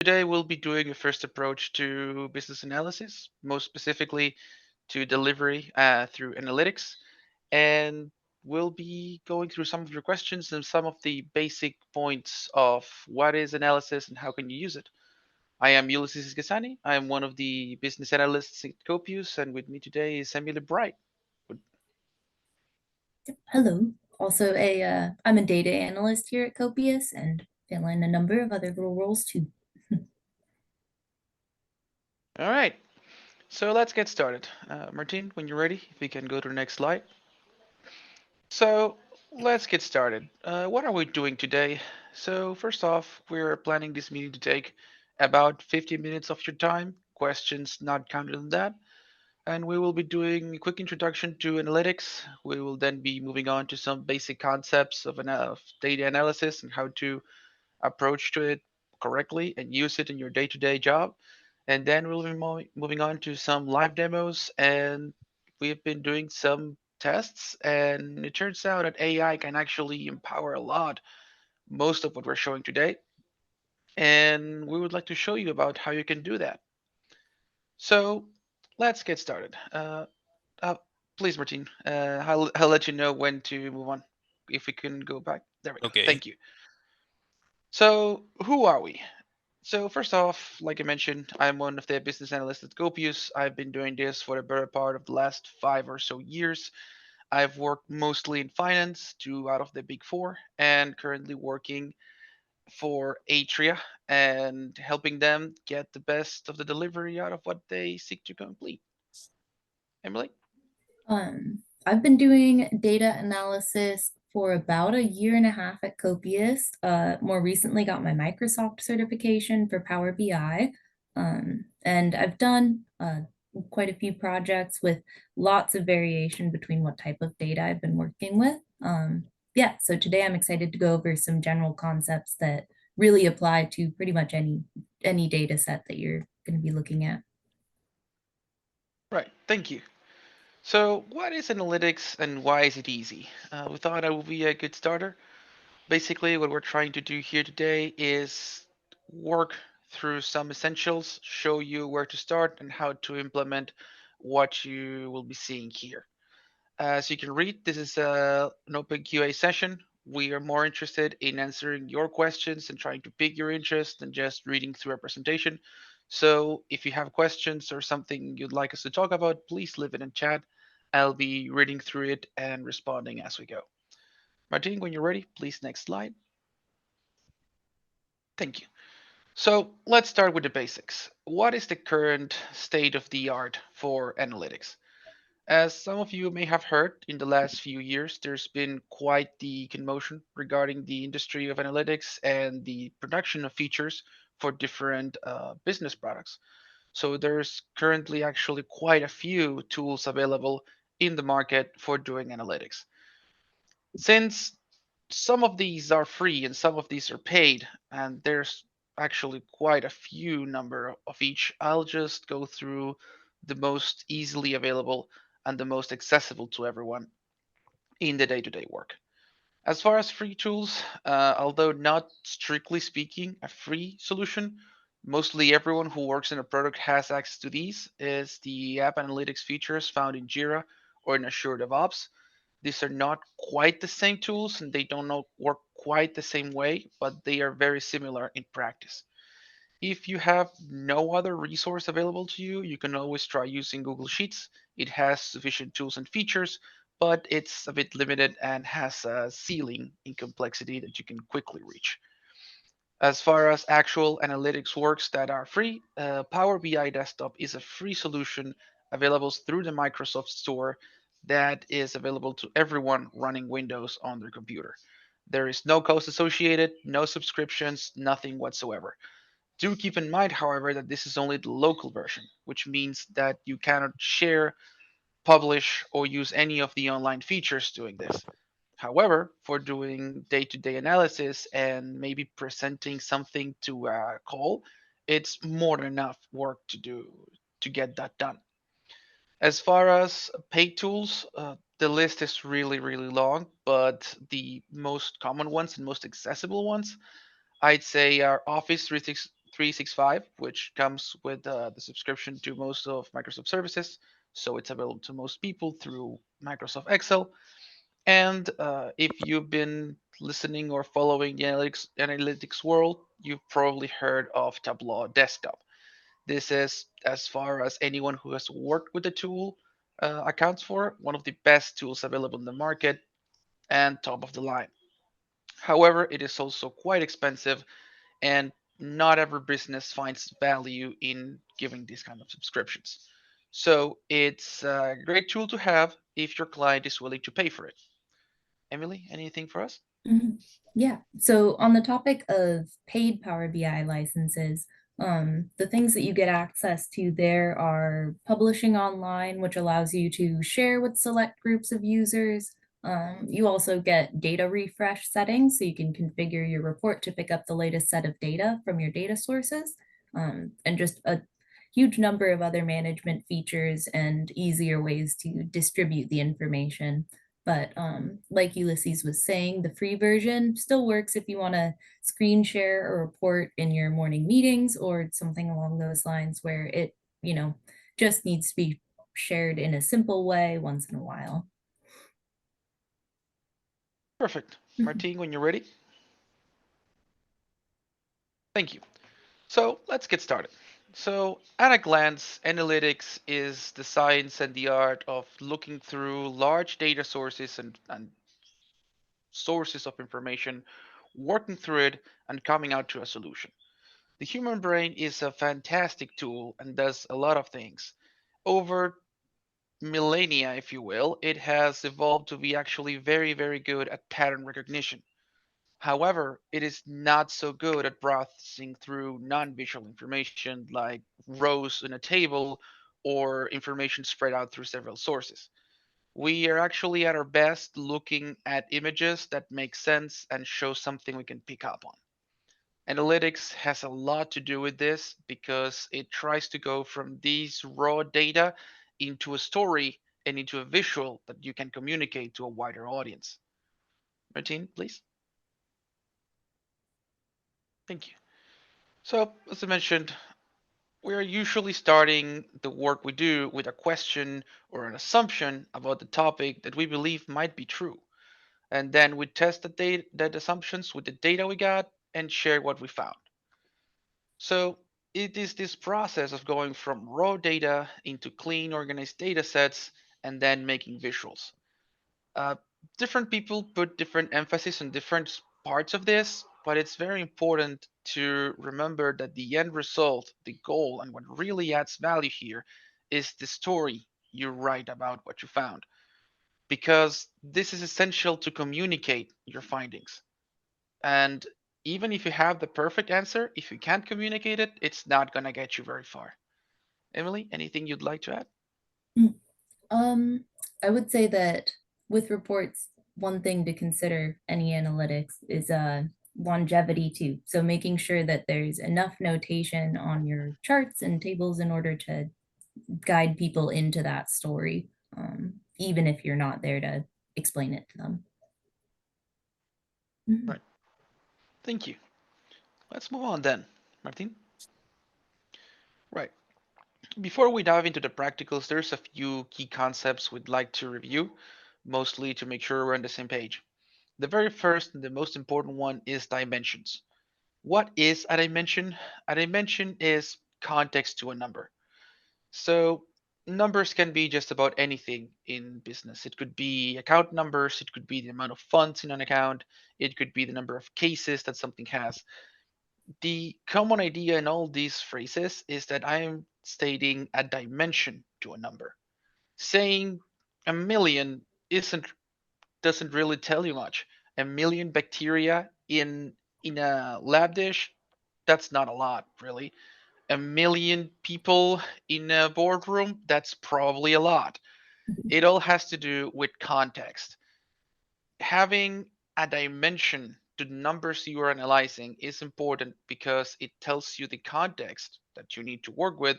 Today we'll be doing a first approach to business analysis, most specifically to delivery through analytics. And we'll be going through some of your questions and some of the basic points of what is analysis and how can you use it. I am Ulysses Gasani. I am one of the business analysts at Copius, and with me today is Emily Bright. Hello. I'm a data analyst here at Copius and fill in a number of other little roles too. All right, so let's get started. Martin, when you're ready, if we can go to the next slide. So let's get started. What are we doing today? So first off, we're planning this meeting to take about 50 minutes of your time, questions not counted in that. And we will be doing a quick introduction to analytics. We will then be moving on to some basic concepts of data analysis and how to approach to it correctly and use it in your day-to-day job. And then we'll be moving on to some live demos, and we've been doing some tests, and it turns out that AI can actually empower a lot, most of what we're showing today. And we would like to show you about how you can do that. So let's get started. Uh, Please, Martin, I'll let you know when to move on. If we can go back. There we go. Okay. Thank you. So who are we? So first off, like I mentioned, I'm one of the business analysts at Copius. I've been doing this for the better part of the last 5 or so years. I've worked mostly in finance, 2 out of the big four, and currently working for Atria and helping them get the best of the delivery out of what they seek to complete. Emily? I've been doing data analysis for about a year and a half at Copius. More recently got my Microsoft certification for Power BI. And I've done quite a few projects with lots of variation between what type of data I've been working with. Yeah, so today I'm excited to go over some general concepts that really apply to pretty much any data set that you're going to be looking at. Right, thank you. So, what is analytics and why is it easy? We thought that would be a good starter. Basically, what we're trying to do here today is work through some essentials, show you where to start and how to implement what you will be seeing here. As you can read, this is an open QA session. We are more interested in answering your questions and trying to pique your interest than just reading through a presentation. So if you have questions or something you'd like us to talk about, please leave it in chat. I'll be reading through it and responding as we go. Martin, when you're ready, please next slide. Thank you. So let's start with the basics. What is the current state of the art for analytics? As some of you may have heard, in the last few years, there's been quite the commotion regarding the industry of analytics and the production of features for different business products. So there's currently actually quite a few tools available in the market for doing analytics. Since some of these are free and some of these are paid, and there's actually quite a few number of each, I'll just go through the most easily available and the most accessible to everyone in the day-to-day work. As far as free tools, although not strictly speaking a free solution, mostly everyone who works in a product has access to these, is the app analytics features found in Jira or in Azure DevOps. These are not quite the same tools and they don't work quite the same way, but they are very similar in practice. If you have no other resource available to you, you can always try using Google Sheets. It has sufficient tools and features, but it's a bit limited and has a ceiling in complexity that you can quickly reach. As far as actual analytics works that are free, Power BI Desktop is a free solution available through the Microsoft Store that is available to everyone running Windows on their computer. There is no cost associated, no subscriptions, nothing whatsoever. Do keep in mind, however, that this is only the local version, which means that you cannot share, publish, or use any of the online features doing this. However, for doing day-to-day analysis and maybe presenting something to a call, it's more than enough work to do to get that done. As far as paid tools, the list is really, really long, but the most common ones and most accessible ones, I'd say, are Office 365, which comes with the subscription to most of Microsoft services. So it's available to most people through Microsoft Excel. And if you've been listening or following the analytics world, you've probably heard of Tableau Desktop. This is, as far as anyone who has worked with the tool accounts for, one of the best tools available in the market and top of the line. However, it is also quite expensive, and not every business finds value in giving these kind of subscriptions. So it's a great tool to have if your client is willing to pay for it. Emily, anything for us? Mhm. Yeah. So on the topic of paid Power BI licenses, the things that you get access to there are publishing online, which allows you to share with select groups of users. You also get data refresh settings, so you can configure your report to pick up the latest set of data from your data sources, and just a huge number of other management features and easier ways to distribute the information. But like Ulysses was saying, the free version still works if you want to screen share a report in your morning meetings or something along those lines where it, you know, just needs to be shared in a simple way once in a while. Perfect. Mhm. Martine, when you're ready. Thank you. So let's get started. So, at a glance, analytics is the science and the art of looking through large data sources and sources of information, working through it, and coming out to a solution. The human brain is a fantastic tool and does a lot of things. Over millennia, if you will, it has evolved to be actually very, very good at pattern recognition. However, it is not so good at browsing through non-visual information like rows in a table or information spread out through several sources. We are actually at our best looking at images that make sense and show something we can pick up on. Analytics has a lot to do with this because it tries to go from these raw data into a story and into a visual that you can communicate to a wider audience. Martine, please. Thank you. So, as I mentioned, we are usually starting the work we do with a question or an assumption about the topic that we believe might be true. And then we test that assumptions with the data we got and share what we found. So it is this process of going from raw data into clean, organized data sets and then making visuals. Uh, Different people put different emphasis on different parts of this, but it's very important to remember that the end result, the goal, and what really adds value here is the story you write about what you found, because this is essential to communicate your findings. And even if you have the perfect answer, if you can't communicate it, it's not going to get you very far. Emily, anything you'd like to add? Mm. Um, I would say that with reports, one thing to consider any analytics is longevity too. So making sure that there's enough notation on your charts and tables in order to guide people into that story, even if you're not there to explain it to them. Mhm. Right. Thank you. Let's move on then. Martin? Right. Before we dive into the practicals, there's a few key concepts we'd like to review, mostly to make sure we're on the same page. The very first and the most important one is dimensions. What is a dimension? A dimension is context to a number. So numbers can be just about anything in business. It could be account numbers, it could be the amount of funds in an account, it could be the number of cases that something has. The common idea in all these phrases is that I am stating a dimension to a number. Saying a million isn't doesn't really tell you much. A million bacteria in a lab dish, that's not a lot, really. A million people in a boardroom, that's probably a lot. It all has to do with context. Having a dimension to the numbers you are analyzing is important because it tells you the context that you need to work with.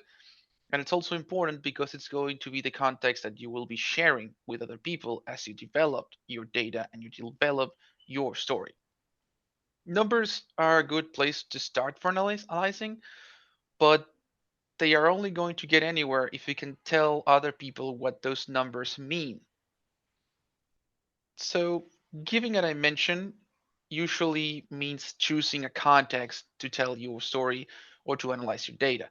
And it's also important because it's going to be the context that you will be sharing with other people as you develop your data and you develop your story. Numbers are a good place to start for analyzing, but they are only going to get anywhere if we can tell other people what those numbers mean. So, giving a dimension usually means choosing a context to tell your story or to analyze your data.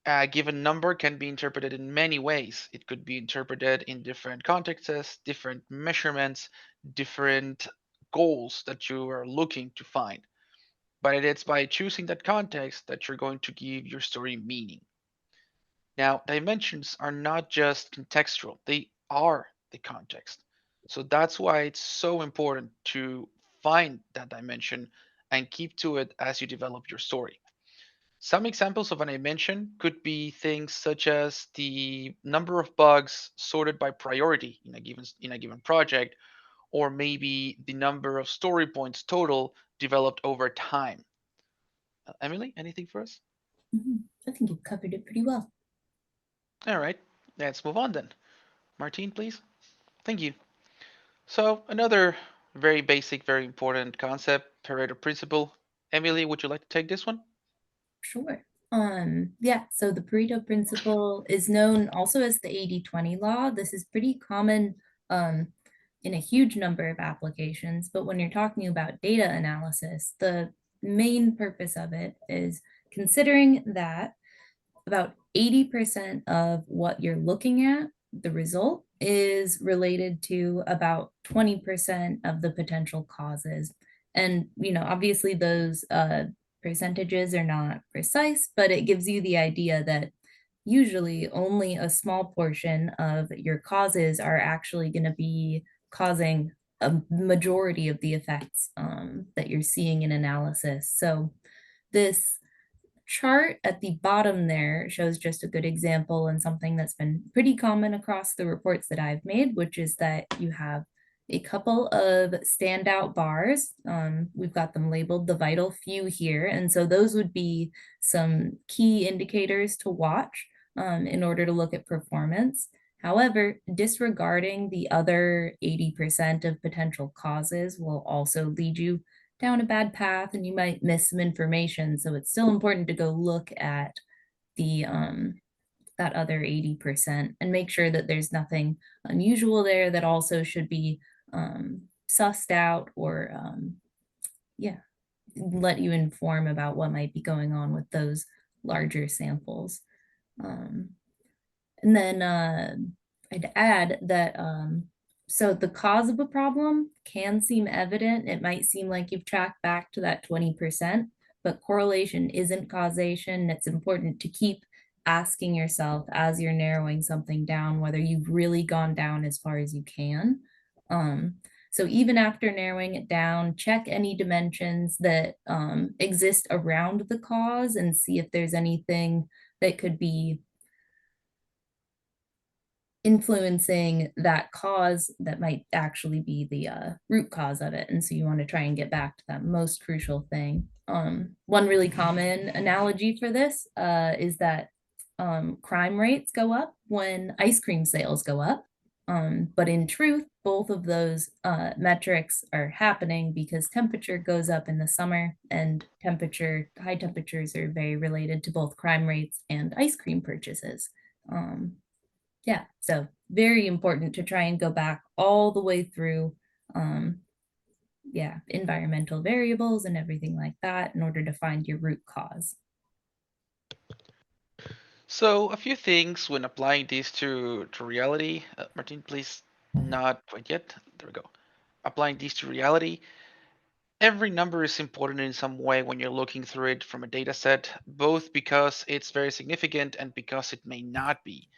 A given number can be interpreted in many ways. It could be interpreted in different contexts, different measurements, different goals that you are looking to find. But it's by choosing that context that you're going to give your story meaning. Now, dimensions are not just contextual, they are the context. So that's why it's so important to find that dimension and keep to it as you develop your story. Some examples of an dimension could be things such as the number of bugs sorted by priority in a given project, or maybe the number of story points total developed over time. Emily, anything for us? I think you've covered it pretty well. All right, let's move on then. Martine, please. Thank you. So, another very basic, very important concept, Pareto principle. Emily, would you like to take this one? Sure. Yeah, so the Pareto principle is known also as the 80-20 law. This is pretty common um, in a huge number of applications, but when you're talking about data analysis, the main purpose of it is considering that about 80% of what you're looking at, the result, is related to about 20% of the potential causes. And, obviously those percentages are not precise, but it gives you the idea that usually only a small portion of your causes are actually going to be causing a majority of the effects that you're seeing in analysis. So this chart at the bottom there shows just a good example and something that's been pretty common across the reports that I've made, which is that you have a couple of standout bars. We've got them labeled the vital few here. And so those would be some key indicators to watch in order to look at performance. However, disregarding the other 80% of potential causes will also lead you down a bad path and you might miss some information. So it's still important to go look at the that other 80% and make sure that there's nothing unusual there that also should be sussed out or yeah, let you inform about what might be going on with those larger samples. Um, and then I'd add that so the cause of a problem can seem evident. It might seem like you've tracked back to that 20%, but correlation isn't causation. It's important to keep asking yourself as you're narrowing something down whether you've really gone down as far as you can. Um, so even after narrowing it down, check any dimensions that exist around the cause and see if there's anything that could be influencing that cause that might actually be the root cause of it. And so you want to try and get back to that most crucial thing. One really common analogy for this is that crime rates go up when ice cream sales go up. But in truth, both of those metrics are happening because temperature goes up in the summer, and high temperatures are very related to both crime rates and ice cream purchases. Um, yeah, so very important to try and go back all the way through, um, yeah, environmental variables and everything like that in order to find your root cause. So, a few things when applying this to reality. Martin, please, not quite yet. There we go. Applying these to reality. Every number is important in some way when you're looking through it from a data set, both because it's very significant and because it may not be.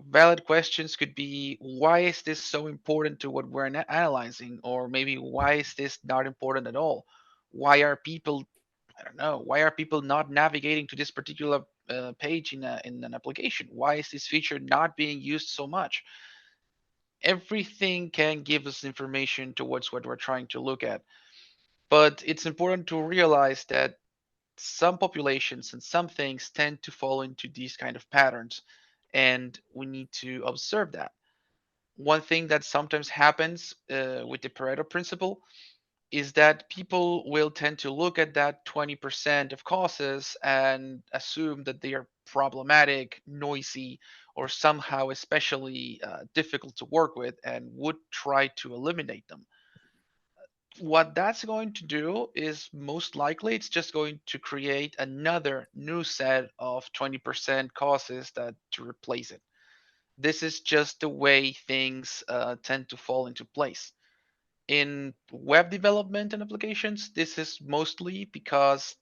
Valid questions could be, why is this so important to what we're analyzing? Or maybe, why is this not important at all? Why are people, I don't know, why are people not navigating to this particular page in an application? Why is this feature not being used so much? Everything can give us information towards what we're trying to look at. But it's important to realize that some populations and some things tend to fall into these kind of patterns, and we need to observe that. One thing that sometimes happens with the Pareto principle is that people will tend to look at that 20% of causes and assume that they are problematic, noisy, or somehow especially difficult to work with and would try to eliminate them. What that's going to do is most likely it's just going to create another new set of 20% causes that to replace it. This is just the way things tend to fall into place. In web development and applications, this is mostly because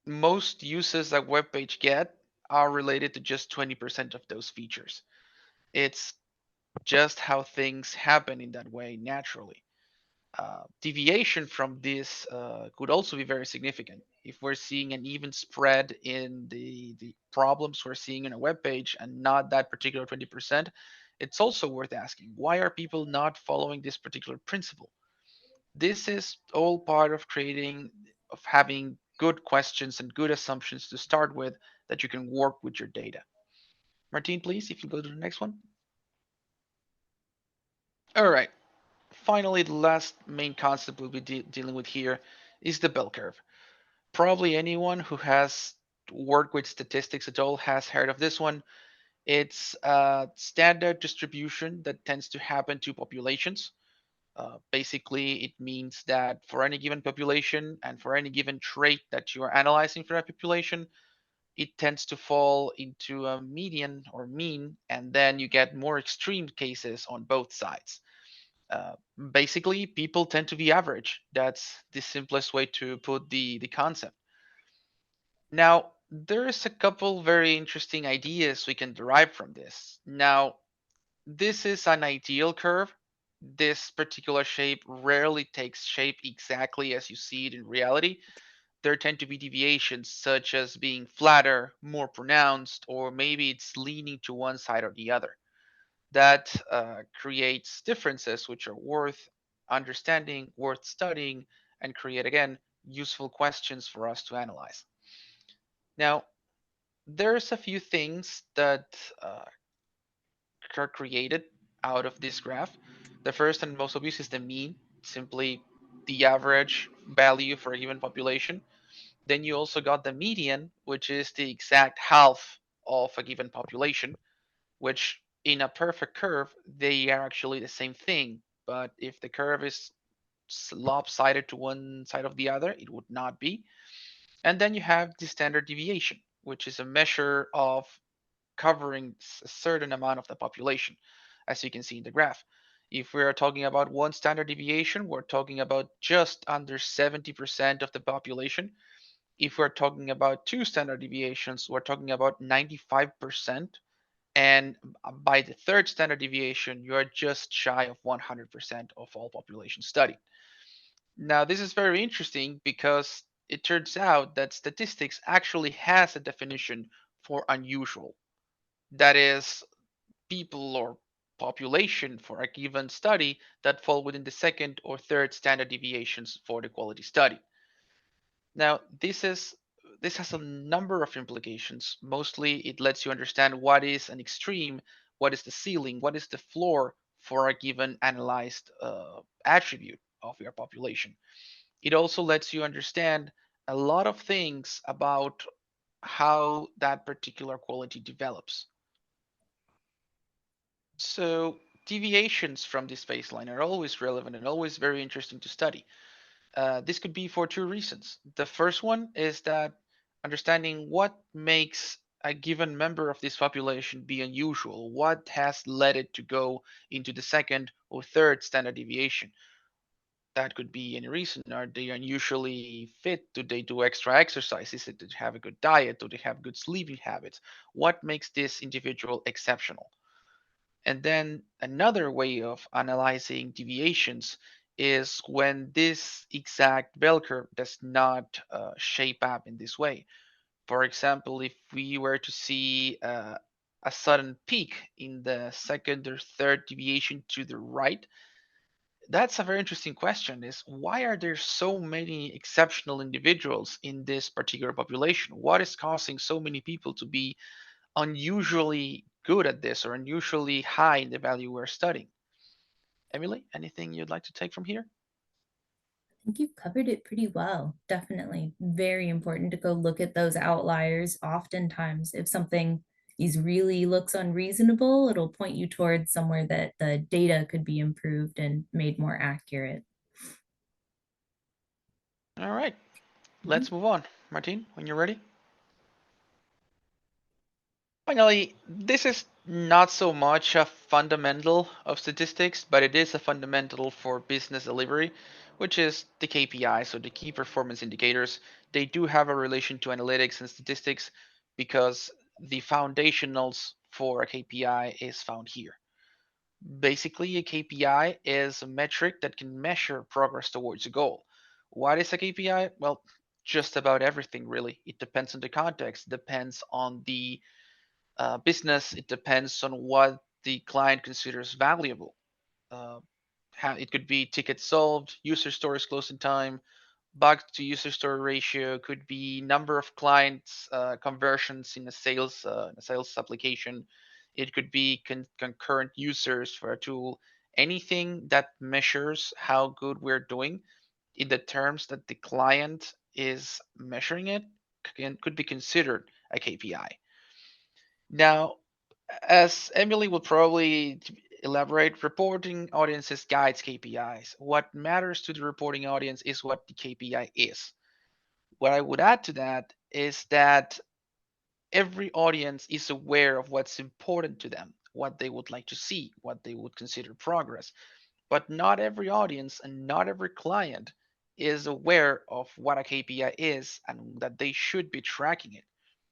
most uses a web page get are related to just 20% of those features. It's just how things happen in that way naturally. Deviation from this could also be very significant. If we're seeing an even spread in the problems we're seeing in a web page and not that particular 20%, it's also worth asking, why are people not following this particular principle? This is all part of having good questions and good assumptions to start with that you can work with your data. Martin, please, if you go to the next one. All right. Finally, the last main concept we'll be dealing with here is the bell curve. Probably anyone who has worked with statistics at all has heard of this one. It's a standard distribution that tends to happen to populations. Basically, it means that for any given population and for any given trait that you are analyzing for that population, it tends to fall into a median or mean, and then you get more extreme cases on both sides. Uh, Basically, people tend to be average. That's the simplest way to put the concept. Now, there's a couple very interesting ideas we can derive from this. Now, this is an ideal curve. This particular shape rarely takes shape exactly as you see it in reality. There tend to be deviations, such as being flatter, more pronounced, or maybe it's leaning to one side or the other. That creates differences which are worth understanding, worth studying, and create, again, useful questions for us to analyze. Now, there's a few things that are created out of this graph. The first and most obvious is the mean, simply the average value for a given population. Then you also got the median, which is the exact half of a given population, which in a perfect curve, they are actually the same thing. But if the curve is lopsided to one side of the other, it would not be. And then you have the standard deviation, which is a measure of covering a certain amount of the population, as you can see in the graph. If we are talking about one standard deviation, we're talking about just under 70% of the population. If we're talking about two standard deviations, we're talking about 95%. And by the third standard deviation, you're just shy of 100% of all population studied. Now, this is very interesting because it turns out that statistics actually has a definition for unusual. That is, people or population for a given study that fall within the second or third standard deviations for the quality study. Now, this has a number of implications. Mostly, it lets you understand what is an extreme, what is the ceiling, what is the floor for a given analyzed attribute of your population. It also lets you understand a lot of things about how that particular quality develops. So deviations from this baseline are always relevant and always very interesting to study. This could be for two reasons. The first one is that understanding what makes a given member of this population be unusual, what has led it to go into the second or third standard deviation. That could be any reason. Are they unusually fit? Do they do extra exercises? Do they have a good diet? Do they have good sleeping habits? What makes this individual exceptional? And then another way of analyzing deviations is when this exact bell curve does not shape up in this way. For example, if we were to see a sudden peak in the second or third deviation to the right, that's a very interesting question, is why are there so many exceptional individuals in this particular population? What is causing so many people to be unusually good at this or unusually high in the value we're studying? Emily, anything you'd like to take from here? think you've covered it pretty well. Definitely very important to go look at those outliers. Oftentimes, if something is really looks unreasonable, it'll point you towards somewhere that the data could be improved and made more accurate. All right, Mhm. let's move on. Martine, when you're ready. Finally, this is not so much a fundamental of statistics, but it is a fundamental for business delivery, which is the KPI, so the key performance indicators. They do have a relation to analytics and statistics because the foundationals for a KPI is found here. Basically, a KPI is a metric that can measure progress towards a goal. What is a KPI? Well, just about everything, really. It depends on the context, depends on the business, it depends on what the client considers valuable. Uh, it could be tickets solved, user stories closed in time, bug to user story ratio, could be number of clients conversions in a sales application. It could be concurrent users for a tool. Anything that measures how good we're doing in the terms that the client is measuring it could be considered a KPI. Now, as Emily will probably elaborate, reporting audiences guides KPIs. What matters to the reporting audience is what the KPI is. What I would add to that is that every audience is aware of what's important to them, what they would like to see, what they would consider progress. But not every audience and not every client is aware of what a KPI is and that they should be tracking it.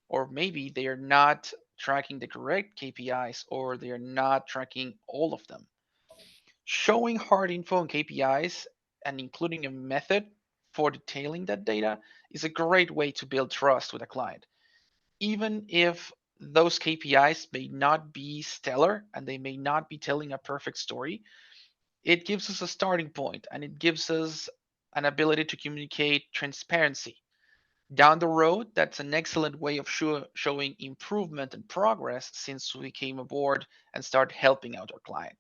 Or maybe they are not tracking the correct KPIs or they are not tracking all of them. Showing hard info on KPIs and including a method for detailing that data is a great way to build trust with a client. Even if those KPIs may not be stellar and they may not be telling a perfect story, it gives us a starting point and it gives us an ability to communicate transparency. Down the road, that's an excellent way of showing improvement and progress since we came aboard and start helping out our client.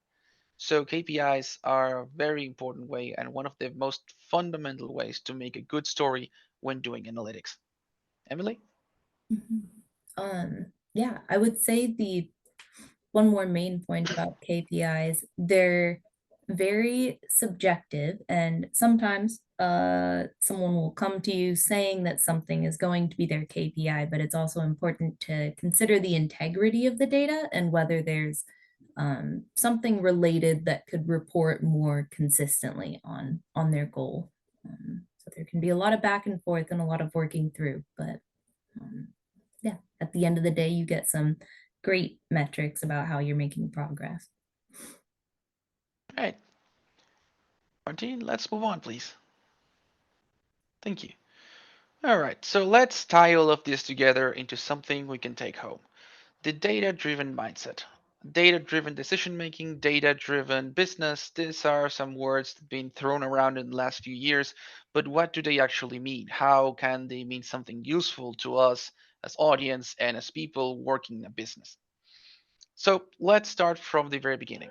So KPIs are a very important way and one of the most fundamental ways to make a good story when doing analytics. Emily? Mhm. Yeah, I would say the one more main point about KPIs, they're very subjective, and sometimes someone will come to you saying that something is going to be their KPI, but it's also important to consider the integrity of the data and whether there's something related that could report more consistently on their goal. So there can be a lot of back and forth and a lot of working through, but um, yeah, at the end of the day, you get some great metrics about how you're making progress. All right, Martine, let's move on, please. Thank you. All right, so let's tie all of this together into something we can take home. The data-driven mindset. Data-driven decision making, data-driven business. These are some words that have been thrown around in the last few years, but what do they actually mean? How can they mean something useful to us as audience and as people working in a business? So let's start from the very beginning.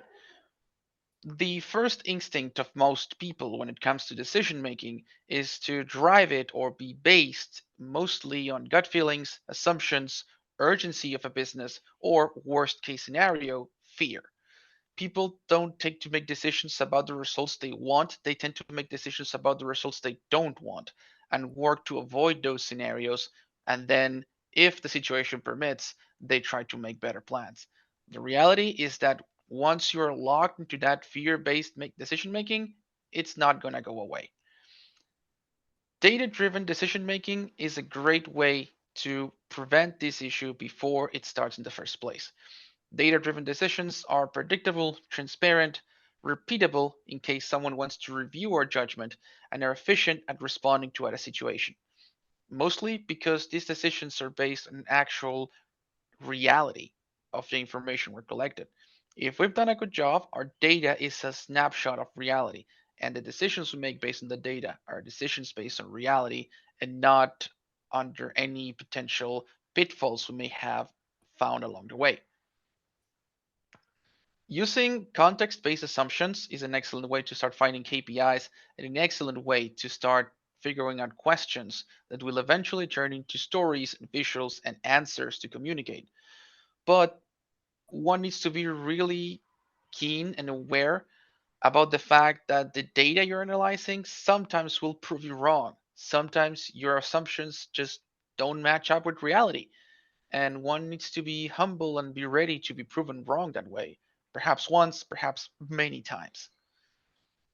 The first instinct of most people when it comes to decision making is to drive it or be based mostly on gut feelings, assumptions, urgency of a business, or worst case scenario, fear. People don't take to make decisions about the results they want, they tend to make decisions about the results they don't want and work to avoid those scenarios. And then, if the situation permits, they try to make better plans. The reality is that once you're locked into that fear based decision making, it's not going to go away. Data driven decision making is a great way to prevent this issue before it starts in the first place. Data driven decisions are predictable, transparent, repeatable in case someone wants to review our judgment, and are efficient at responding to a situation. Mostly because these decisions are based on actual reality of the information we're collected. If we've done a good job, our data is a snapshot of reality, and the decisions we make based on the data are decisions based on reality and not under any potential pitfalls we may have found along the way. Using context-based assumptions is an excellent way to start finding KPIs and an excellent way to start figuring out questions that will eventually turn into stories, visuals, and answers to communicate. But one needs to be really keen and aware about the fact that the data you're analyzing sometimes will prove you wrong. Sometimes your assumptions just don't match up with reality, and one needs to be humble and be ready to be proven wrong that way. Perhaps once, perhaps many times.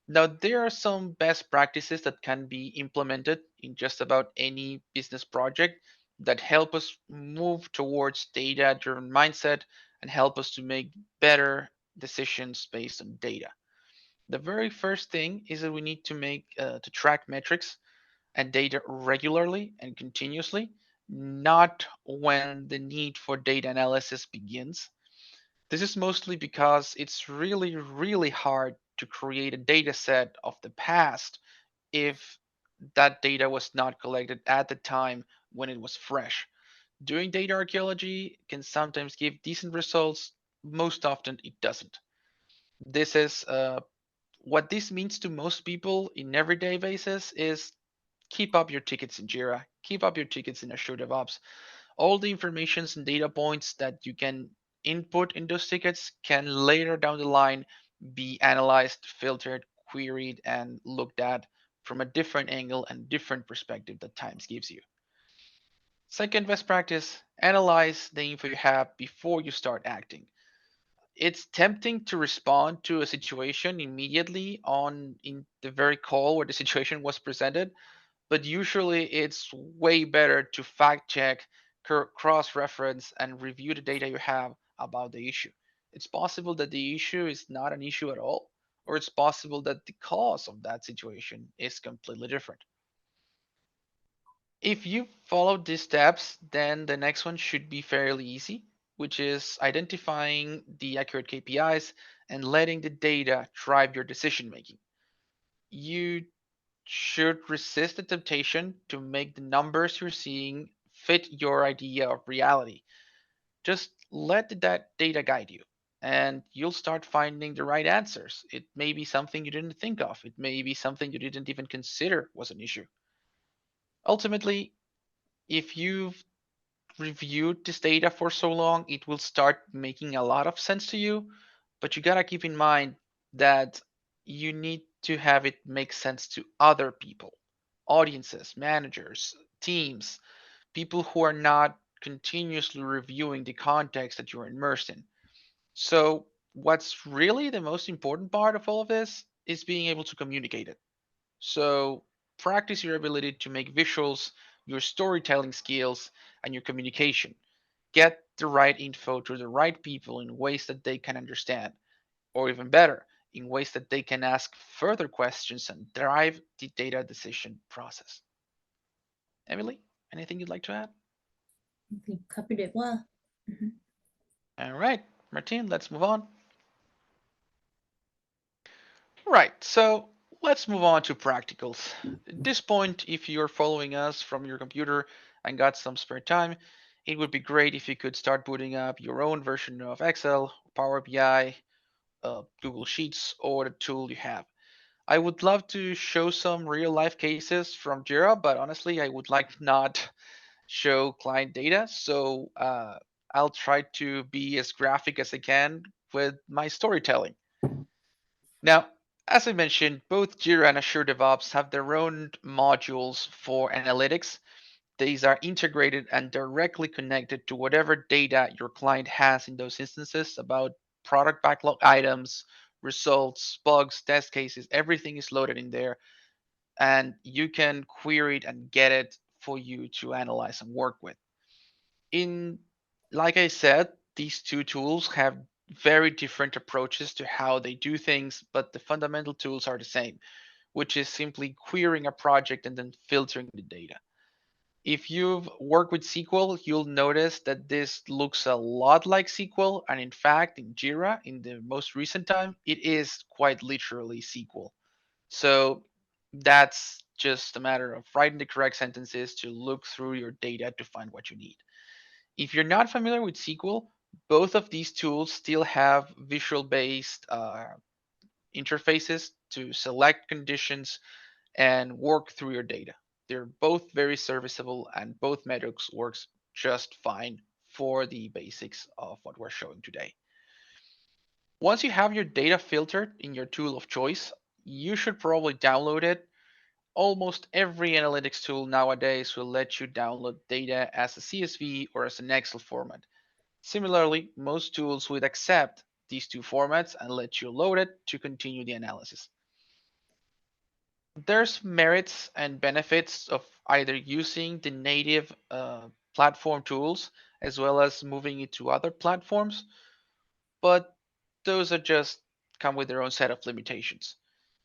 Now, there are some best practices that can be implemented in just about any business project that help us move towards data driven mindset and help us to make better decisions based on data. The very first thing is that we need to track metrics and data regularly and continuously, not when the need for data analysis begins. This is mostly because it's really, really hard to create a data set of the past if that data was not collected at the time when it was fresh. Doing data archaeology can sometimes give decent results, most often it doesn't. This is what this means to most people in everyday basis is keep up your tickets in Jira, keep up your tickets in Azure DevOps. All the informations and data points that you can input in those tickets can later down the line be analyzed, filtered, queried, and looked at from a different angle and different perspective that Times gives you. Second best practice, analyze the info you have before you start acting. It's tempting to respond to a situation immediately on in the very call where the situation was presented, but usually it's way better to fact check, cross reference, and review the data you have about the issue. It's possible that the issue is not an issue at all, or it's possible that the cause of that situation is completely different. If you follow these steps, then the next one should be fairly easy, which is identifying the accurate KPIs and letting the data drive your decision making. You should resist the temptation to make the numbers you're seeing fit your idea of reality. Just let that data guide you, and you'll start finding the right answers. It may be something you didn't think of, it may be something you didn't even consider was an issue. Ultimately, if you've reviewed this data for so long, it will start making a lot of sense to you. But you gotta keep in mind that you need to have it make sense to other people, audiences, managers, teams, people who are not continuously reviewing the context that you're immersed in. So, what's really the most important part of all of this is being able to communicate it. So practice your ability to make visuals, your storytelling skills, and your communication. Get the right info to the right people in ways that they can understand, or even better, in ways that they can ask further questions and drive the data decision process. Emily, anything you'd like to add? You covered it well. Mhm. All right, Martin, let's move on. Right, so let's move on to practicals. At this point, if you're following us from your computer and got some spare time, it would be great if you could start putting up your own version of Excel, Power BI, Google Sheets, or the tool you have. I would love to show some real life cases from Jira, but honestly, I would like not show client data. So I'll try to be as graphic as I can with my storytelling. Now, as I mentioned, both Jira and Azure DevOps have their own modules for analytics. These are integrated and directly connected to whatever data your client has in those instances about product backlog items, results, bugs, test cases. Everything is loaded in there, and you can query it and get it for you to analyze and work with. In Like I said, these two tools have very different approaches to how they do things, but the fundamental tools are the same, which is simply querying a project and then filtering the data. If you've worked with SQL, you'll notice that this looks a lot like SQL, and in fact, in Jira, in the most recent time, it is quite literally SQL. So that's just a matter of writing the correct sentences to look through your data to find what you need. If you're not familiar with SQL, Both of these tools still have visual-based interfaces to select conditions and work through your data. They're both very serviceable, and both methods works just fine for the basics of what we're showing today. Once you have your data filtered in your tool of choice, you should probably download it. Almost every analytics tool nowadays will let you download data as a CSV or as an Excel format. Similarly, most tools would accept these two formats and let you load it to continue the analysis. There's merits and benefits of either using the native platform tools as well as moving it to other platforms, but those are just come with their own set of limitations.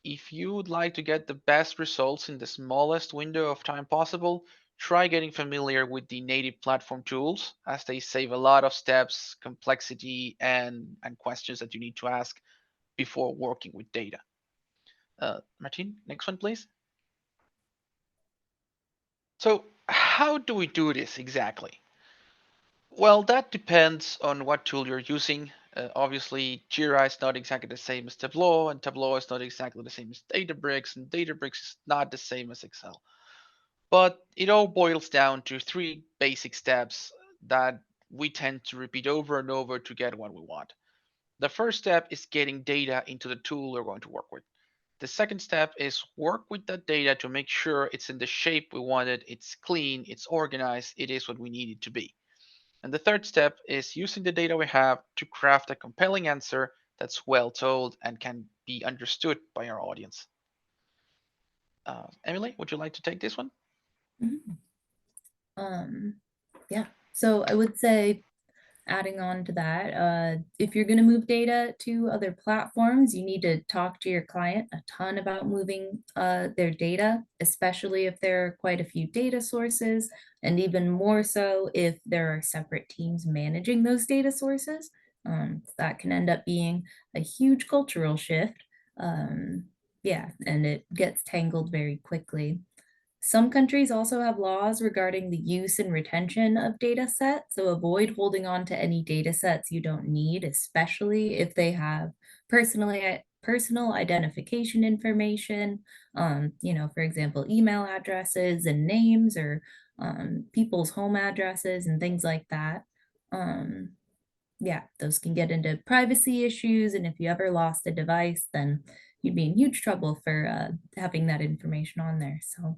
If you would like to get the best results in the smallest window of time possible, try getting familiar with the native platform tools, as they save a lot of steps, complexity, and questions that you need to ask before working with data. Martin, next one, please. So, how do we do this exactly? Well, that depends on what tool you're using. Obviously, Jira is not exactly the same as Tableau, and Tableau is not exactly the same as Databricks, and Databricks is not the same as Excel. But it all boils down to three basic steps that we tend to repeat over and over to get what we want. The first step is getting data into the tool we're going to work with. The second step is work with that data to make sure it's in the shape we wanted, it's clean, it's organized, it is what we need it to be. And the third step is using the data we have to craft a compelling answer that's well told and can be understood by our audience. Emily, would you like to take this one? Mhm. Yeah, so I would say adding on to that, if you're going to move data to other platforms, you need to talk to your client a ton about moving their data, especially if there are quite a few data sources, and even more so if there are separate teams managing those data sources. That can end up being a huge cultural shift. Yeah, and it gets tangled very quickly. Some countries also have laws regarding the use and retention of data sets, so avoid holding on to any data sets you don't need, especially if they have personal identification information, for example, email addresses and names or people's home addresses and things like that. Um, yeah, those can get into privacy issues, and if you ever lost a device, then you'd be in huge trouble for having that information on there. So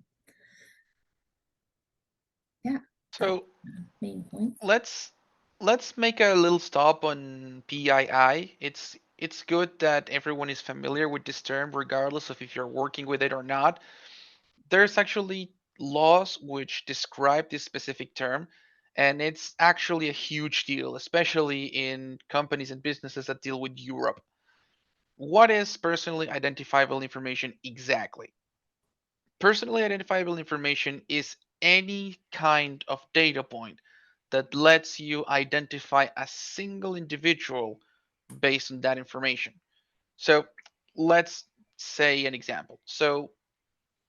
yeah, that's So the main points. let's let's make a little stop on PII. It's good that everyone is familiar with this term, regardless of if you're working with it or not. There's actually laws which describe this specific term, and it's actually a huge deal, especially in companies and businesses that deal with Europe. What is personally identifiable information exactly? Personally identifiable information is any kind of data point that lets you identify a single individual based on that information. So let's say an example. So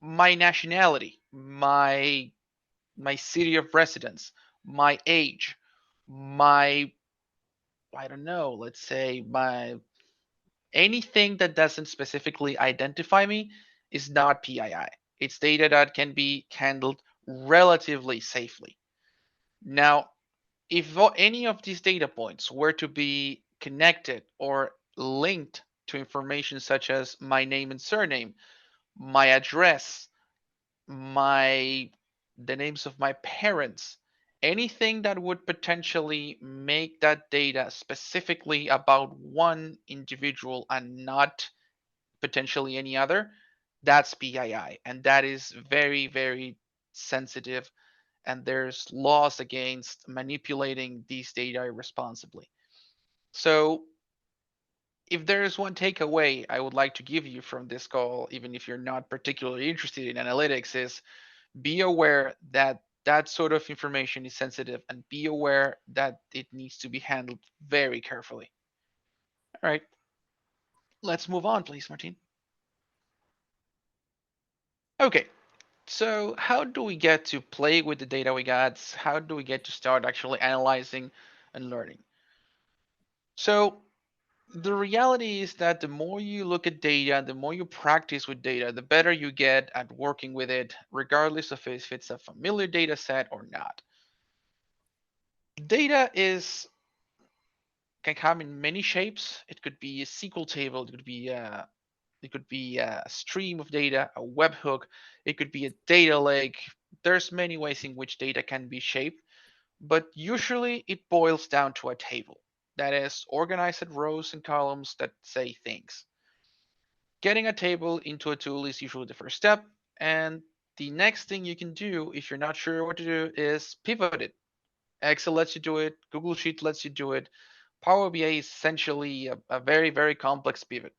my nationality, my city of residence, my age, my I don't know, let's say my anything that doesn't specifically identify me is not PII. It's data that can be handled relatively safely. Now, if any of these data points were to be connected or linked to information such as my name and surname, my address, my the names of my parents, anything that would potentially make that data specifically about one individual and not potentially any other, that's PII. And that is very, very sensitive. And there's laws against manipulating these data irresponsibly. So, if there is one takeaway I would like to give you from this call, even if you're not particularly interested in analytics, is be aware that that sort of information is sensitive and be aware that it needs to be handled very carefully. All right, let's move on, please, Martin. Okay, so how do we get to play with the data we got? How do we get to start actually analyzing and learning? So the reality is that the more you look at data, the more you practice with data, the better you get at working with it, regardless of if it's a familiar data set or not. Data is can come in many shapes. It could be a SQL table, it could be a stream of data, a webhook, it could be a data lake. There's many ways in which data can be shaped, but usually it boils down to a table that is organized in rows and columns that say things. Getting a table into a tool is usually the first step, and the next thing you can do if you're not sure what to do is pivot it. Excel lets you do it, Google Sheet lets you do it. Power BI is essentially a very, very complex pivot.